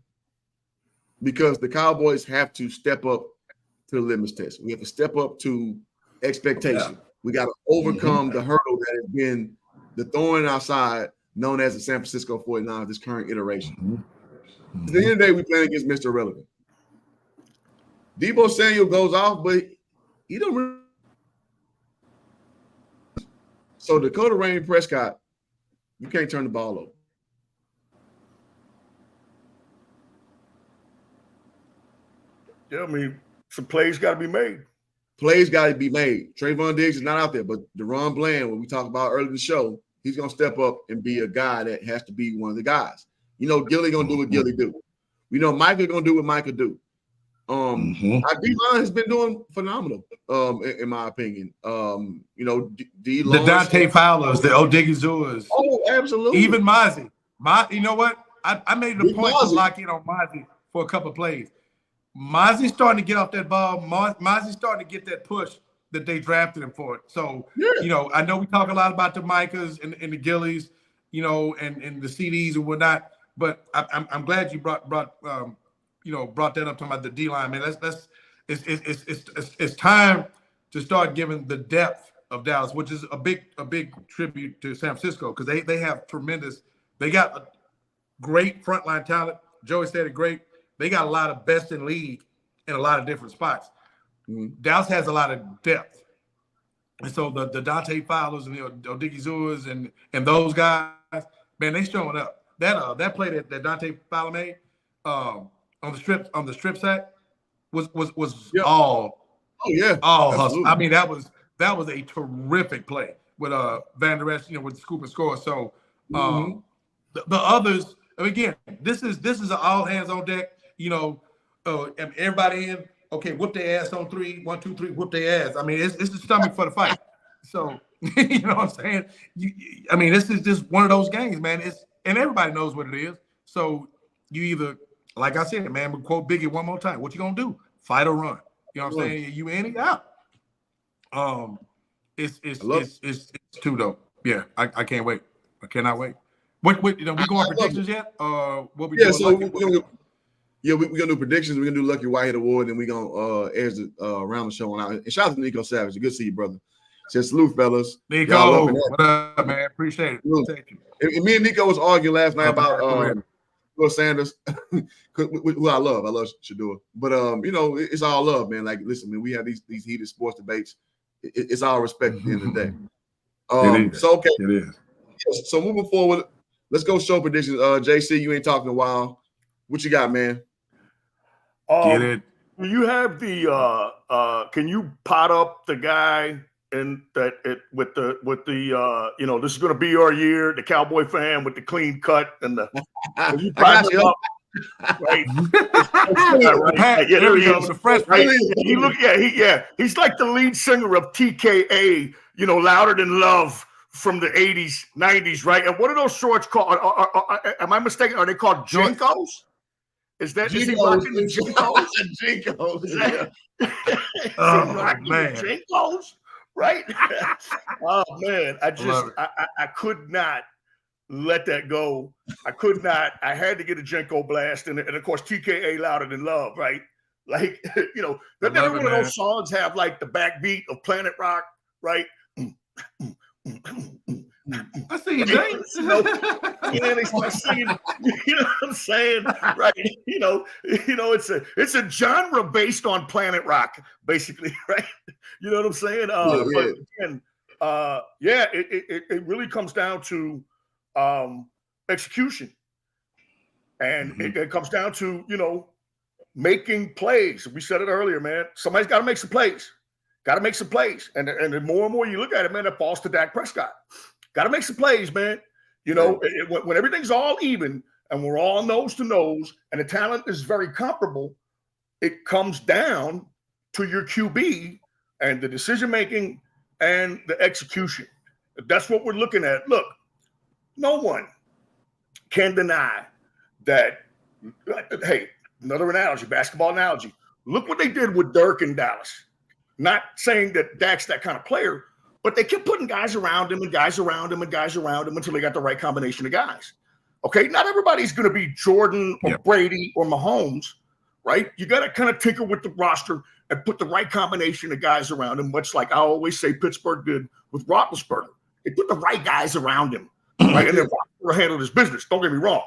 [SPEAKER 2] because the Cowboys have to step up to the litmus test. We have to step up to expectation. Yeah. We got to overcome the hurdle that has been the thorn in our side known as the San Francisco 49ers, this current iteration. At the end of the day, we playing against Mr. Irrelevant. Deebo Samuel goes off, but he don't really. So Dakota Rain Prescott, you can't turn the ball over.
[SPEAKER 4] Yeah, I mean, some plays got to be made.
[SPEAKER 2] Plays got to be made. Trayvon Diggs is not out there, but DeRon Bland, what we talked about earlier in the show, he's going to step up and be a guy that has to be one of the guys. Gilly going to do what Gilly do. Micah going to do what Micah do. Our D-line has been doing phenomenal, in my opinion.
[SPEAKER 3] The Dante Fowlers, the Odigizua.
[SPEAKER 2] Oh, absolutely.
[SPEAKER 3] Even Mozzie. You know what? I made it a point to lock in on Mozzie for a couple of plays. Mozzie's starting to get off that ball. Mozzie's starting to get that push that they drafted him for. So, I know we talk a lot about the Micahs and the Gillies, and the CDs and whatnot. But I'm glad you brought that up, talking about the D-line, man. It's time to start giving the depth of Dallas, which is a big tribute to San Francisco because they have tremendous. They got a great frontline talent. Joey said it great. They got a lot of best in league in a lot of different spots. Dallas has a lot of depth. And so the Dante Fowlers and the Odigizua and those guys, man, they showing up. That play that Dante Fowler made on the strip sack was all hustle. I mean, that was a terrific play with Van Der Esch, with the scoop and score. So the others, again, this is an all hands on deck. Everybody in. Okay, whoop their ass on 3, 1, 2, 3, whoop their ass. I mean, it's the stomach for the fight. So you know what I'm saying? This is just one of those games, man. And everybody knows what it is. So you either, like I said, man, we quote Biggie one more time. What you gonna do? Fight or run? You know what I'm saying? You in it out. It's too dope. Yeah, I can't wait. I cannot wait. What we going predictions yet? What we doing?
[SPEAKER 2] We're gonna do predictions. We're gonna do Lucky Whitehead Award, and we're gonna air the around the show on out. And shout out to Nico Savage. Good to see you, brother. Says salute, fellas.
[SPEAKER 3] Nico, what up, man? Appreciate it. Thank you.
[SPEAKER 2] And me and Nico was arguing last night about Will Sanders, who I love. I love Shador. But it's all love, man. Like, listen, man, we have these heated sports debates. It's all respect at the end of the day. So okay.
[SPEAKER 3] It is.
[SPEAKER 2] So moving forward, let's go show predictions. JC, you ain't talking a while. What you got, man?
[SPEAKER 3] Get it.
[SPEAKER 4] You have the can you pot up the guy and with the you know, this is gonna be our year, the Cowboy fan with the clean cut and the
[SPEAKER 2] I
[SPEAKER 4] you
[SPEAKER 2] got
[SPEAKER 4] pot him
[SPEAKER 2] you.
[SPEAKER 4] up, right?
[SPEAKER 3] Pat,
[SPEAKER 4] Yeah,
[SPEAKER 3] there
[SPEAKER 4] he
[SPEAKER 3] we go.
[SPEAKER 4] is.
[SPEAKER 3] The fresh
[SPEAKER 4] Right?
[SPEAKER 3] Prince.
[SPEAKER 4] He's like the lead singer of TKA, you know, Louder Than Love from the 80s, 90s, right? And what are those shorts called? Am I mistaken? Are they called Jinkos? Is he rocking the Jinkos?
[SPEAKER 2] Jinkos.
[SPEAKER 3] Oh man,
[SPEAKER 4] Jinkos, right? Oh man, I could not let that go. I could not. I had to get a Jenko blast, and of course TKA Louder Than Love, right? Like, you know, doesn't every one of those songs have like the backbeat of Planet Rock, right?
[SPEAKER 3] I see you, Jay.
[SPEAKER 4] And they start singing, you know what I'm saying? Right. You know, it's a genre based on Planet Rock, basically, right? You know what I'm saying? But again, it really comes down to execution. And it comes down to, you know, making plays. We said it earlier, man. Somebody's got to make some plays. Got to make some plays. And the more and more you look at it, man, it falls to Dak Prescott. Got to make some plays, man. You know, when everything's all even and we're all nose to nose and the talent is very comparable, it comes down to your QB and the decision-making and the execution. That's what we're looking at. Look, no one can deny that, hey, another analogy, basketball analogy. Look what they did with Dirk in Dallas. Not saying that Dak's that kind of player, but they kept putting guys around him and guys around him and guys around him until they got the right combination of guys. Okay, not everybody's going to be Jordan or Brady or Mahomes, right? You got to kind of tinker with the roster and put the right combination of guys around him, much like I always say Pittsburgh did with Roethlisberger. They put the right guys around him, right? And then Roethlisberger handled his business. Don't get me wrong.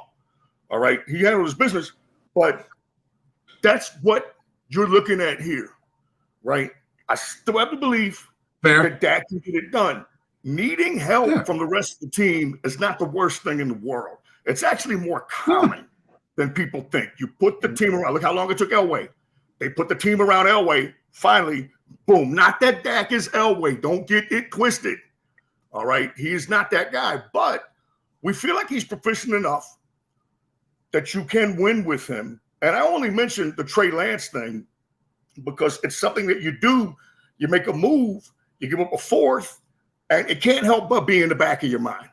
[SPEAKER 4] All right, he handled his business, but that's what you're looking at here, right? I still have the belief that Dak can get it done. Needing help from the rest of the team is not the worst thing in the world. It's actually more common than people think. You put the team around. Look how long it took Elway. They put the team around Elway. Finally, boom. Not that Dak is Elway. Don't get it twisted. All right? He is not that guy. But we feel like he's proficient enough that you can win with him. And I only mentioned the Trey Lance thing because it's something that you do. You make a move, you give up a fourth, and it can't help but be in the back of your mind,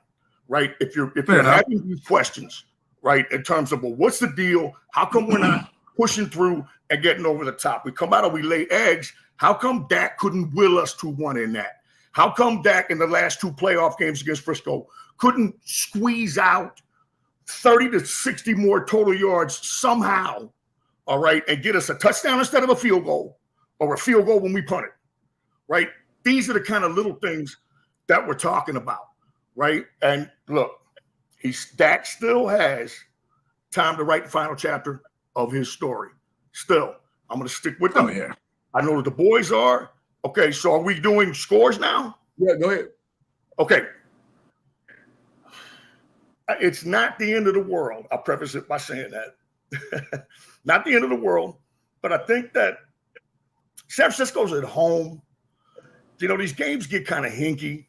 [SPEAKER 4] right? If you're having these questions, right, in terms of, well, what's the deal? How come we're not pushing through and getting over the top? We come out and we lay eggs. How come Dak couldn't will us to one in that? How come Dak in the last two playoff games against Frisco couldn't squeeze out 30 to 60 more total yards somehow, all right, and get us a touchdown instead of a field goal or a field goal when we punt it? Right? These are the kind of little things that we're talking about, right? And look, Dak still has time to write the final chapter of his story. Still, I'm going to stick with them.
[SPEAKER 3] Yeah.
[SPEAKER 4] I know that the boys are. Okay, so are we doing scores now?
[SPEAKER 2] Yeah, go ahead.
[SPEAKER 4] Okay. It's not the end of the world. I'll preface it by saying that. Not the end of the world, but I think that San Francisco's at home. You know, these games get kind of hinky.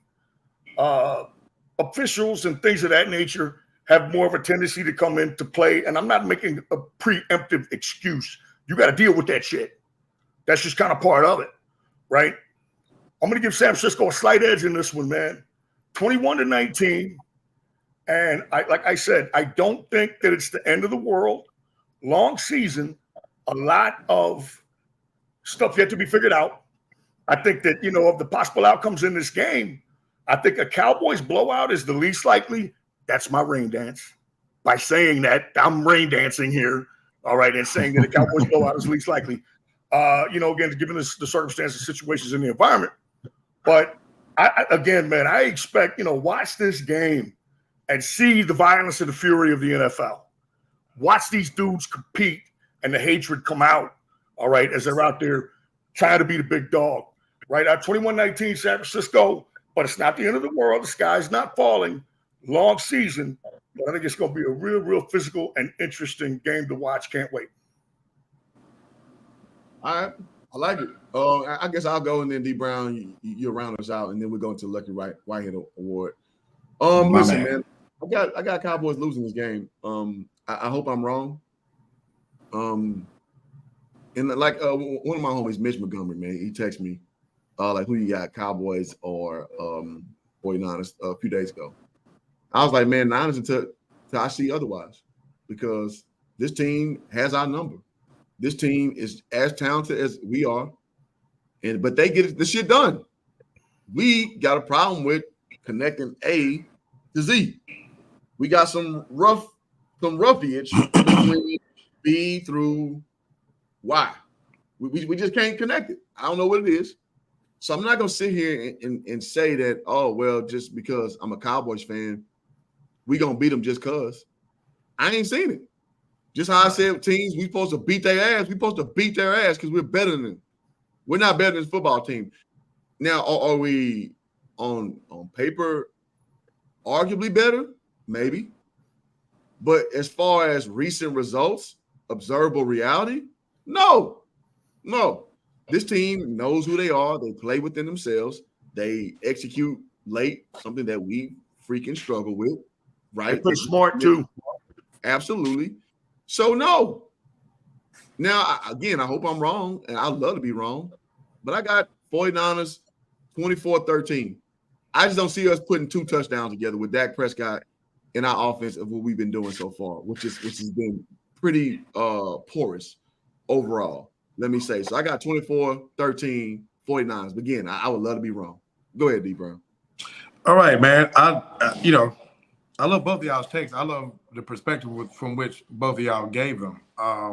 [SPEAKER 4] Officials and things of that nature have more of a tendency to come into play. And I'm not making a preemptive excuse. You got to deal with that shit. That's just kind of part of it, right? I'm going to give San Francisco a slight edge in this one, man. 21-19. And like I said, I don't think that it's the end of the world. Long season, a lot of stuff yet to be figured out. I think that, you know, of the possible outcomes in this game, I think a Cowboys blowout is the least likely. That's my rain dance. By saying that, I'm rain dancing here, all right, and saying that a Cowboys blowout is least likely. You know, again, given the circumstances, situations in the environment. But, again, man, I expect, you know, watch this game and see the violence and the fury of the NFL. Watch these dudes compete and the hatred come out, all right, as they're out there trying to be the big dog. Right, at 21-19 San Francisco, but it's not the end of the world. The sky's not falling. long season, but I think it's going to be a real physical and interesting game to watch. Can't wait.
[SPEAKER 2] All right. I like it. I guess I'll go, and then D Brown, you round us out, and then we're going to the Lucky Whitehead Award. Listen, man, I got Cowboys losing this game. I hope I'm wrong. And like one of my homies, Mitch Montgomery, man, he texted me, like, who you got, Cowboys or 49ers a few days ago. I was like, man, Niners until I see otherwise, because this team has our number. This team is as talented as we are, but they get the shit done. We got a problem with connecting A to Z. We got some roughage between B through Y. We just can't connect it. I don't know what it is. So I'm not gonna sit here and say that, oh, well, just because I'm a Cowboys fan, we gonna beat them just cause. I ain't seen it. Just how I said teams, we supposed to beat their ass. We supposed to beat their ass because we're better than them. We're not better than this football team. Now, are we on paper arguably better? Maybe. But as far as recent results, observable reality, no. This team knows who they are. They play within themselves. They execute late, something that we freaking struggle with, right?
[SPEAKER 4] They're smart too.
[SPEAKER 2] Absolutely. So, no. Now, again, I hope I'm wrong, and I'd love to be wrong, but I got 49ers 24-13. I just don't see us putting 2 touchdowns together with Dak Prescott in our offense of what we've been doing so far, which has been pretty porous overall, let me say. So I got 24-13 49ers. But again, I would love to be wrong. Go ahead, D Brown.
[SPEAKER 3] All right, man. I love both of y'all's takes. I love the perspective from which both of y'all gave them. I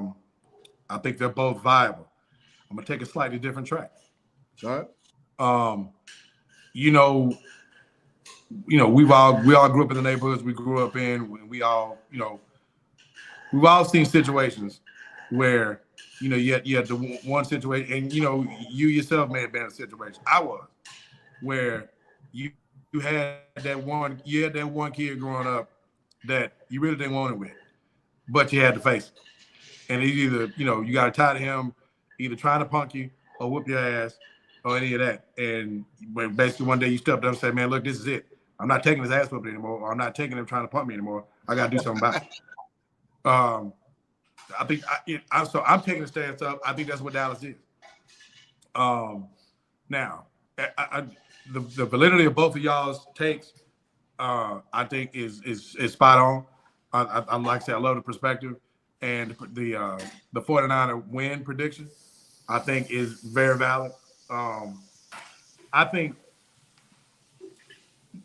[SPEAKER 3] think they're both viable. I'm gonna take a slightly different track.
[SPEAKER 2] All right.
[SPEAKER 3] We all grew up in the neighborhoods we grew up in. We all, we've all seen situations where, you had the one situation, and you yourself may have been in a situation. I was, where you had that one kid growing up that you really didn't want it with, but you had to face it. And it either, you got to tie to him, either trying to punk you or whoop your ass or any of that. And when basically one day you stepped up and said, man, look, this is it. I'm not taking his ass whooping anymore, or I'm not taking him trying to pump me anymore. I got to do something about it. I think I'm taking a stance up. I think that's what Dallas is. Now, the validity of both of y'all's takes, I think is spot on. I like to say I love the perspective, and the 49er win prediction, I think, is very valid. I think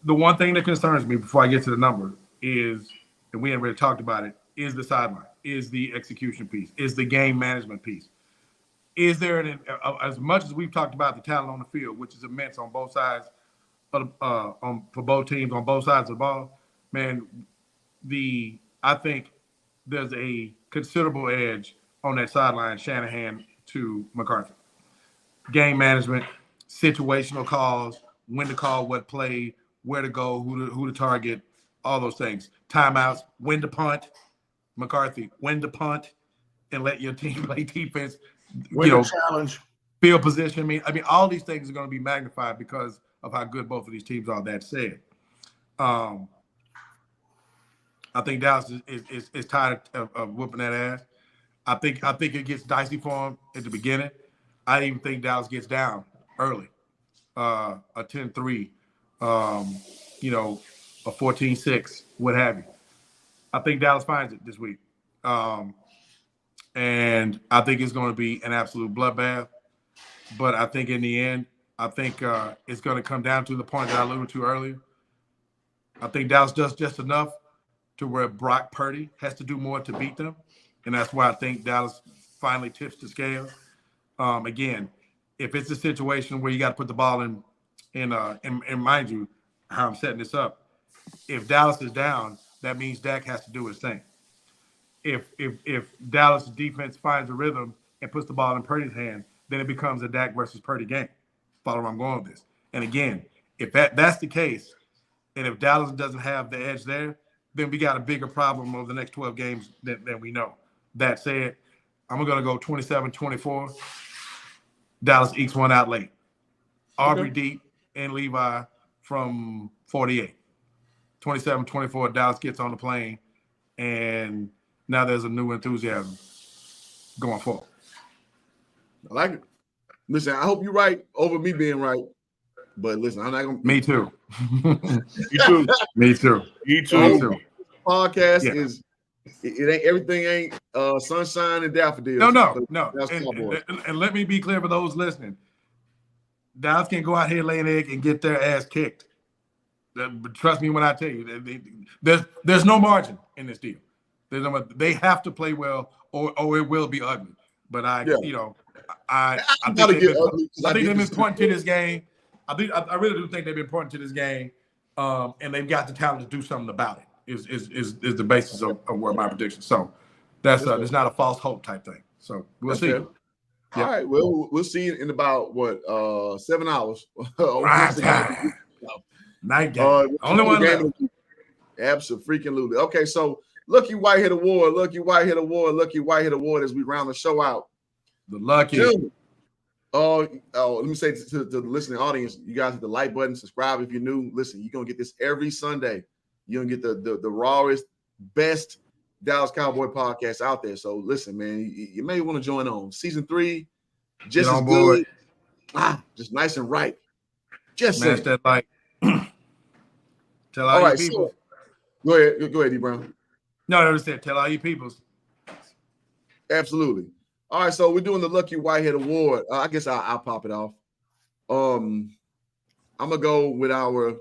[SPEAKER 3] the one thing that concerns me before I get to the number is, and we haven't really talked about it, is the sideline, is the execution piece, is the game management piece. Is there as much as we've talked about the talent on the field, which is immense on both sides, for both teams on both sides of the ball, man, I think there's a considerable edge on that sideline, Shanahan to McCarthy. Game management, situational calls, when to call what play, where to go, who to target, all those things. Timeouts, when to punt, McCarthy, when to punt and let your team play defense.
[SPEAKER 4] Challenge.
[SPEAKER 3] Field position. I mean, all these things are going to be magnified because of how good both of these teams are. That said, I think Dallas is tired of whooping that ass. I think it gets dicey for them at the beginning. I even think Dallas gets down early, a 10-3, a 14-6, what have you. I think Dallas finds it this week. And I think it's going to be an absolute bloodbath. But I think in the end, it's going to come down to the point that I alluded to earlier. I think Dallas does just enough to where Brock Purdy has to do more to beat them. And that's why I think Dallas finally tips the scale. Again, if it's a situation where you got to put the ball in, and mind you, how I'm setting this up, if Dallas is down, that means Dak has to do his thing. If Dallas defense finds a rhythm and puts the ball in Purdy's hand, then it becomes a Dak versus Purdy game. Follow where I'm going with this. And again, if that's the case, And if Dallas doesn't have the edge there, then we got a bigger problem over the next 12 games than we know. That said, I'm going to go 27-24. Dallas ekes one out late. Aubrey deep and Levi from 48. 27-24, Dallas gets on the plane, and now there's a new enthusiasm going forward.
[SPEAKER 2] I like it. Listen, I hope you're right over me being right. But listen, I'm not going to.
[SPEAKER 3] Me too.
[SPEAKER 4] Me too.
[SPEAKER 3] Me too.
[SPEAKER 4] Me too.
[SPEAKER 2] Podcast is it ain't everything ain't sunshine and daffodils.
[SPEAKER 3] No. And let me be clear for those listening. Dallas can go out here, lay an egg, and get their ass kicked. But trust me when I tell you, there's no margin in this deal. They have to play well, or it will be ugly. But I think they've been pointing to this game. I really do think they've been pointing to this game, and they've got the talent to do something about it. Is the basis of where my prediction. So that's it's not a false hope type thing. So we'll see.
[SPEAKER 2] Fair. All right. Well, we'll see in about 7 hours.
[SPEAKER 3] Night game. Only one left.
[SPEAKER 2] Absolutely. Okay, so Lucky Whitehead Award as we round the show out.
[SPEAKER 3] The lucky.
[SPEAKER 2] Let me say to the listening audience, you guys hit the like button, subscribe if you're new. Listen, you're gonna get this every Sunday. You're gonna get the rawest, best Dallas Cowboy podcast out there. So listen, man, you may want to join on. Season 3, just as good. Just nice and right. Just
[SPEAKER 3] smash that like. Tell all you people.
[SPEAKER 2] So, go ahead, D Brown.
[SPEAKER 3] No, I understand. Tell all you peoples.
[SPEAKER 2] Absolutely. All right, so we're doing the Lucky Whitehead Award. I guess I'll pop it off. I'm gonna go with our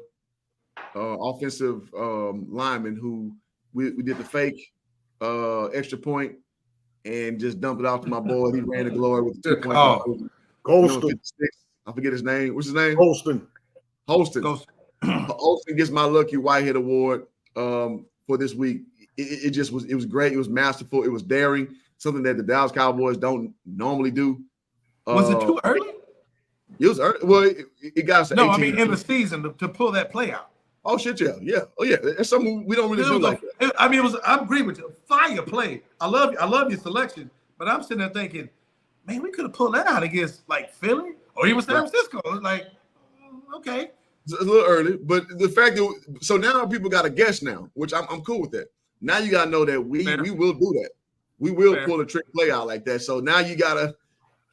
[SPEAKER 2] offensive lineman who we did the fake extra point and just dumped it off to my boy. He ran the glory with the 2 point.
[SPEAKER 4] Golston.
[SPEAKER 2] I forget his name. What's his name?
[SPEAKER 4] Holston.
[SPEAKER 2] Holston gets my Lucky Whitehead Award for this week. It was great. It was masterful. It was daring. Something that the Dallas Cowboys don't normally do.
[SPEAKER 3] Was it too early?
[SPEAKER 2] It was early. Well, it got us.
[SPEAKER 3] No, I mean in the season to pull that play out.
[SPEAKER 2] Oh shit, yeah. Oh yeah. It's something we don't really do like that.
[SPEAKER 3] I mean, I agree with you. Fire play. I love your selection, but I'm sitting there thinking, man, we could have pulled that out against like Philly or even San Francisco. It's like, okay.
[SPEAKER 2] It's a little early, but the fact that so now people got to guess now, which I'm cool with that. Now you gotta know that we will do that. We will pull a trick play out like that. So now you gotta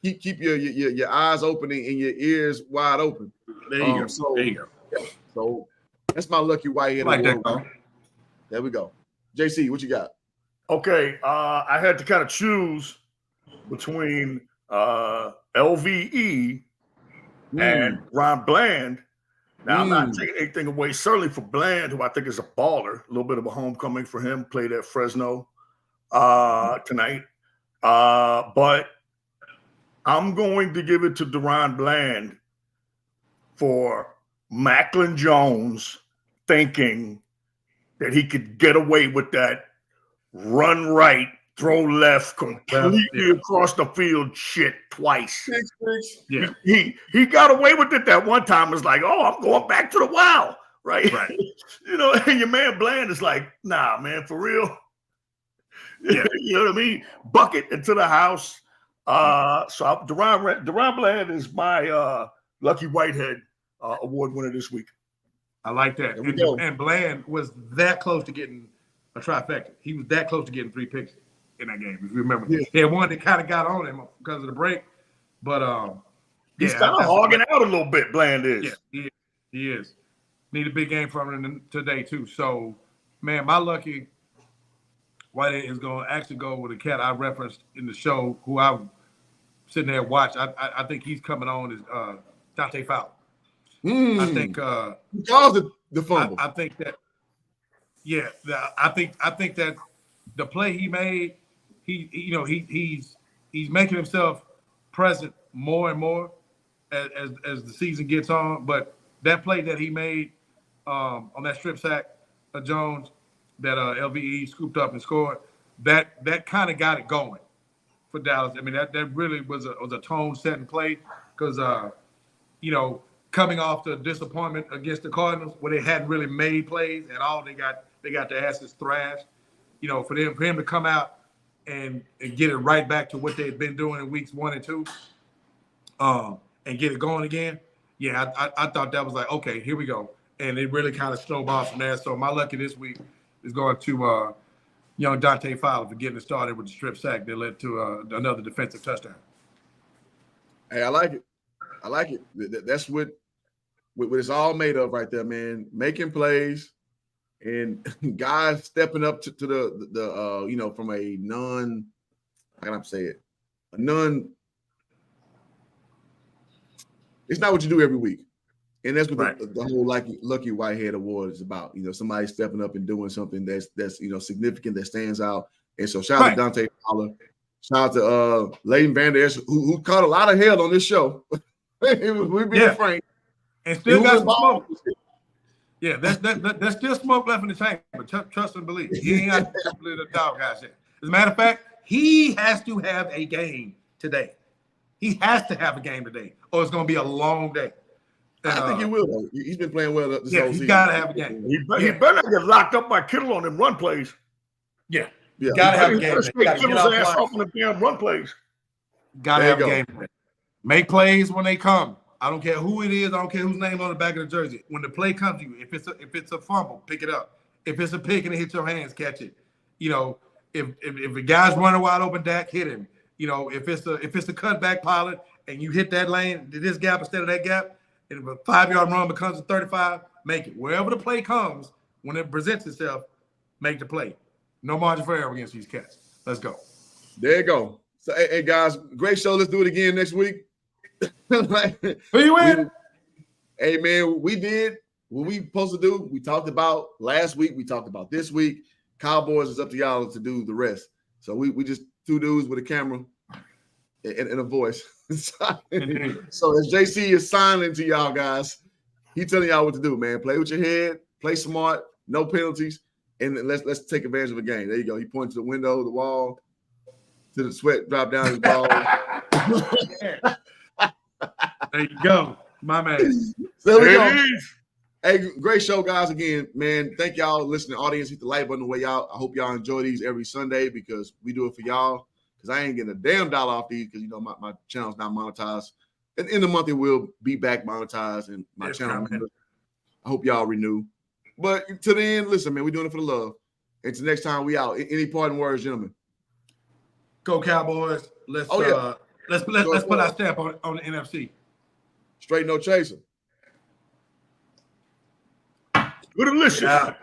[SPEAKER 2] keep your eyes open and your ears wide open.
[SPEAKER 3] There you go. There you go.
[SPEAKER 2] Yeah. So that's my Lucky Whitehead.
[SPEAKER 3] Like that,
[SPEAKER 2] there we go. JC, what you got?
[SPEAKER 4] Okay, I had to kind of choose between LVE and Ron Bland. Now, I'm not taking anything away, certainly for Bland, who I think is a baller. A little bit of a homecoming for him. Played at Fresno tonight. But I'm going to give it to Deron Bland for Macklin Jones thinking that he could get away with that run right, throw left, completely across the field shit twice.
[SPEAKER 3] Yeah.
[SPEAKER 4] He got away with it that one time. It's like, oh, I'm going back to the wow. Right. You know, and your man Bland is like, nah, man, for real. Yeah. You know what I mean? Bucket into the house. So Deron Bland is my Lucky Whitehead award winner this week.
[SPEAKER 3] I like that. And Bland was that close to getting a trifecta. He was that close to getting 3 picks in that game. If you remember, he had one that kind of got on him because of the break, but
[SPEAKER 4] he's kind of hogging out a little bit. Bland is.
[SPEAKER 3] Yeah, he is. Need a big game from him today too. So, man, my Lucky Whitehead is going to actually go with a cat I referenced in the show, who I'm sitting there and watch. I think he's coming on is Dante Fowler. I think
[SPEAKER 2] he caused the fumble.
[SPEAKER 3] I think that. Yeah, I think that the play he made, he's making himself present more and more as the season gets on. But that play that he made on that strip sack of Jones that LVE scooped up and scored, that kind of got it going for Dallas. I mean, that really was a tone setting play because coming off the disappointment against the Cardinals, where they hadn't really made plays at all. They got their asses thrashed. You know, for him to come out and get it right back to what they had been doing in weeks 1 and 2, and get it going again. Yeah, I thought that was like, okay, here we go. And it really kind of snowballed from there. So my lucky this week is going to young Dante Fowler for getting it started with the strip sack that led to another defensive touchdown.
[SPEAKER 2] Hey, I like it. I like it. That's what it's all made of right there, man. Making plays and guys stepping up to the you know, from a non, how can I say it? A non. It's not what you do every week. And that's what
[SPEAKER 3] right.
[SPEAKER 2] the whole Lucky Whitehead Award is about. You know, somebody stepping up and doing something that's you know, significant, that stands out. And so shout out to Dante Fowler. Shout out to Leighton Vander Esch, who caught a lot of hell on this show. We've been frank.
[SPEAKER 3] And still got some smoke. Yeah, there's still smoke left in the tank, but trust and believe. He ain't got to believe the dog guys yet. As a matter of fact, he has to have a game today. He has to have a game today, or it's going to be a long day.
[SPEAKER 2] I think he will, though. He's been playing well this whole season.
[SPEAKER 3] He's got to have a game.
[SPEAKER 4] He better not get locked up by Kittle on them run plays.
[SPEAKER 3] Yeah. Got to have a game.
[SPEAKER 4] Kittle's ass off on the damn run plays.
[SPEAKER 3] Got to have a game. Make plays when they come. I don't care who it is. I don't care whose name on the back of the jersey. When the play comes to you, if it's a fumble, pick it up. If it's a pick and it hits your hands, catch it. You know, if a guy's running wide open, Dak, hit him. You know, if it's a cutback pilot and you hit that lane, this gap instead of that gap, and if a 5-yard run becomes a 35, make it. Wherever the play comes, when it presents itself, make the play. No margin for error against these cats. Let's go.
[SPEAKER 2] There you go. So, hey guys, great show. Let's do it again next week.
[SPEAKER 3] Who you in?
[SPEAKER 2] Hey, man, we did what we supposed to do. We talked about last week. We talked about this week. Cowboys, is up to y'all to do the rest. So we just two dudes with a camera and a voice. So as JC is signing to y'all guys, he telling y'all what to do, man. Play with your head, play smart, no penalties, and let's take advantage of the game. There you go. He points to the window, the wall, to the sweat drop down his ball.
[SPEAKER 3] There you go, my man.
[SPEAKER 2] There we go. Hey, great show, guys. Again, man, thank y'all listening. Audience, hit the like button the way y'all. I hope y'all enjoy these every Sunday because we do it for y'all. Because I ain't getting a damn dollar off these because, you know, my channel's not monetized. At the end of the month, it will be back monetized and my channel. I hope y'all renew. But to the end, listen, man, we're doing it for the love. Until next time, we out. Any parting words, gentlemen?
[SPEAKER 3] Go Cowboys. Let's put our stamp on the NFC.
[SPEAKER 2] Straight no chaser.
[SPEAKER 4] Delicious.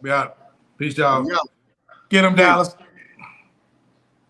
[SPEAKER 3] We out. Peace, y'all. Get them, Dallas.